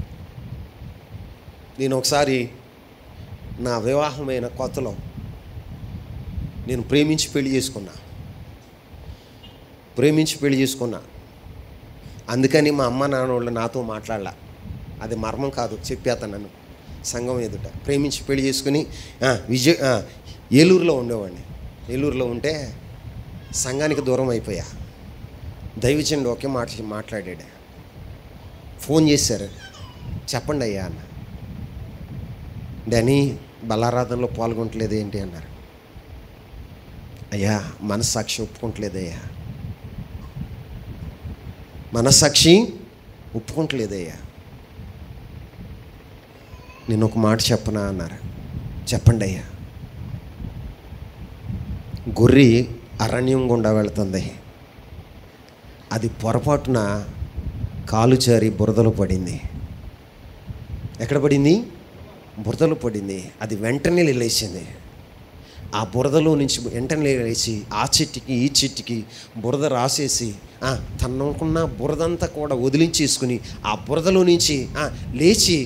నేను ఒకసారి నా వివాహమైన కొత్తలో నేను ప్రేమించి పెళ్లి చేసుకున్నా. అందుకని మా అమ్మ నాన్న వాళ్ళు నాతో మాట్లాడలా. అది మర్మం కాదు, చెప్పేస్తాను. నన్ను సంఘం ఎదుట ప్రేమించి పెళ్లి చేసుకుని ఏలూరులో ఉండేవాడిని. ఏలూరులో ఉంటే సంఘానికి దూరం అయిపోయా. దైవజనుడు ఒకే మాట్లాడాడు. ఫోన్ చేశారు, చెప్పండి అయ్యా అన్న. డానీ బలారాధనలో పాల్గొనట్లేదు ఏంటి అన్నారు. అయ్యా మనస్సాక్షి ఒప్పుకుంటలేదయ్యా, మనస్సాక్షి ఒప్పుకుంటలేదయ్యా. నేను ఒక మాట చెప్పనా అన్నారు. చెప్పండి అయ్యా. గొర్రె అరణ్యం గుండా వెళుతుంది. అది పొరపాటున కాలు జారి బురదలో పడింది. ఎక్కడ పడింది? బురదలో పడింది. అది వెంటనే లేచింది. ఆ బురదలో నుంచి వెంటనే లేచి ఆ చెట్టుకి ఈ చెట్టుకి బురద రాసేసి తనకున్న బురదంతా కూడా వదిలించేసుకుని ఆ బురదలో నుంచి లేచి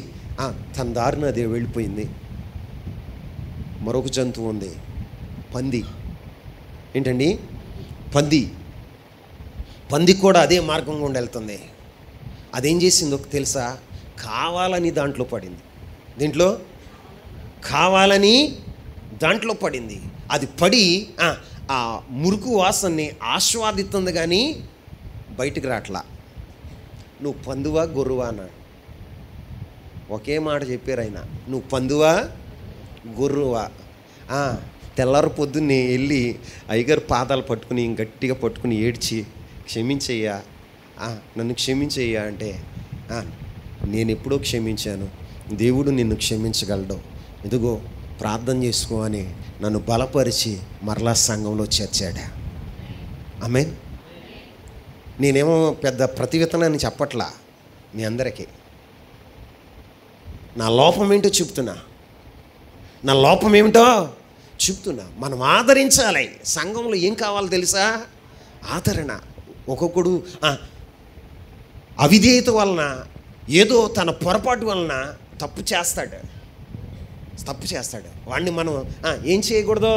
తన దారిన అదే వెళ్ళిపోయింది. మరొక జంతువు ఉంది, పంది. ఏంటండి? పంది కూడా అదే మార్గం గుండా వెళ్తుంది. అదేం చేసిందో తెలుసా? కావాలని దాంట్లో పడింది. దాంట్లో పడింది. అది పడి ఆ మురుకు వాసనని ఆస్వాదిస్తుంది కానీ బయటికి రాట్లా. నువ్వు పందువా గొర్రువా అన్నాడు. ఒకే మాట చెప్పారు ఆయన, నువ్వు పందువా గొర్రువా. తెల్లారు పొద్దున్నే వెళ్ళి అయ్యగారు పాదాలు పట్టుకుని గట్టిగా పట్టుకుని ఏడ్చి, క్షమించయ్యా, నన్ను క్షమించయ్యా అంటే, నేను ఎప్పుడో క్షమించాను, దేవుడు నిన్ను క్షమించగలడు, ఇదిగో ప్రార్థన చేసుకో అని నన్ను బలపరిచి మరలా సంఘంలో చేర్చాడా. ఆమేన్. నేనేమో పెద్ద ప్రతివిత్తనాన్ని చెప్పట్లా మీ అందరికీ. నా లోపం ఏంటో చెప్తున్నా. మనం ఆదరించాలి. సంఘంలో ఏం కావాలో తెలుసా? ఆదరణ. ఒక్కొక్కడు అవిధేయత వలన, ఏదో తన పొరపాటు వలన తప్పు చేస్తాడు. వాడిని మనం ఏం చేయకూడదు?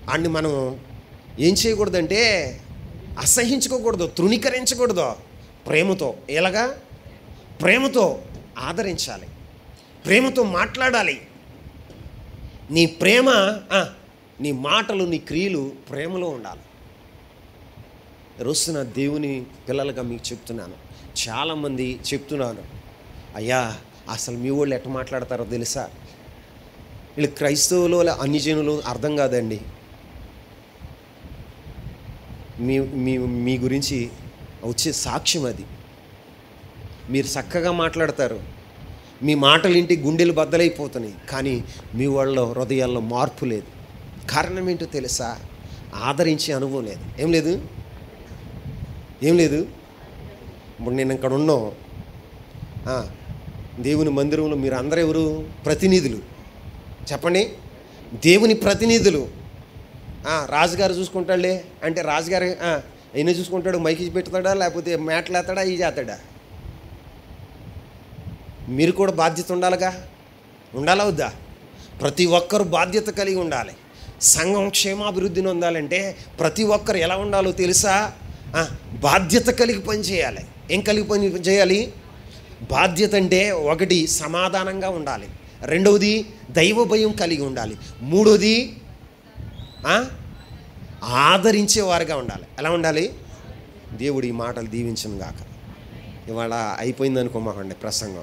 వాడిని మనం ఏం చేయకూడదంటే అసహించుకోకూడదు, తృణీకరించకూడదు. ప్రేమతో, ఎలాగా? ప్రేమతో ఆదరించాలి, ప్రేమతో మాట్లాడాలి. నీ ప్రేమ, నీ మాటలు, నీ క్రియలు ప్రేమలో ఉండాలి. రోజున దేవుని పిల్లలుగా మీకు చెప్తున్నాను, చాలామంది చెప్తున్నాను, అయ్యా అసలు మీ వాళ్ళు ఎట్లా మాట్లాడతారో తెలుసా? వీళ్ళు క్రైస్తవులు అన్ని జనులు అర్థం కాదండి. మీ గురించి వచ్చే సాక్ష్యం అది. మీరు చక్కగా మాట్లాడతారు, మీ మాటలు ఇంటి గుండెలు బద్దలైపోతున్నాయి, కానీ మీ వాళ్ళ హృదయాల్లో మార్పు లేదు. కారణం ఏంటో తెలుసా? ఆదరించే అనుభవం లేదు. ఏం లేదు? ఇప్పుడు నేను ఇక్కడ ఉన్నాం, దేవుని మందిరంలో మీరు అందరూ ఎవరు? ప్రతినిధులు. చెప్పండి, దేవుని ప్రతినిధులు. రాజుగారు చూసుకుంటాడులే అంటే రాజుగారు అయినా చూసుకుంటాడు, మైకి పెడతాడా, లేకపోతే మేటలు వేస్తాడా, ఇది చేస్తాడా? మీరు కూడా బాధ్యత ఉండాలా వద్దా? ప్రతి ఒక్కరు బాధ్యత కలిగి ఉండాలి. సంఘం క్షేమాభివృద్ధిని పొందాలంటే ప్రతి ఒక్కరు ఎలా ఉండాలో తెలుసా? బాధ్యత కలిగి పనిచేయాలి. ఏం కలిగి పని చేయాలి? బాధ్యత అంటే ఒకటి సమాధానంగా ఉండాలి, రెండవది దైవ భయం కలిగి ఉండాలి, మూడవది ఆదరించేవారుగా ఉండాలి. ఎలా ఉండాలి? దేవుడు ఈ మాటలు దీవించును గాక. ఇవాళ అయిపోయిందనుకోమాకండి ప్రసంగం.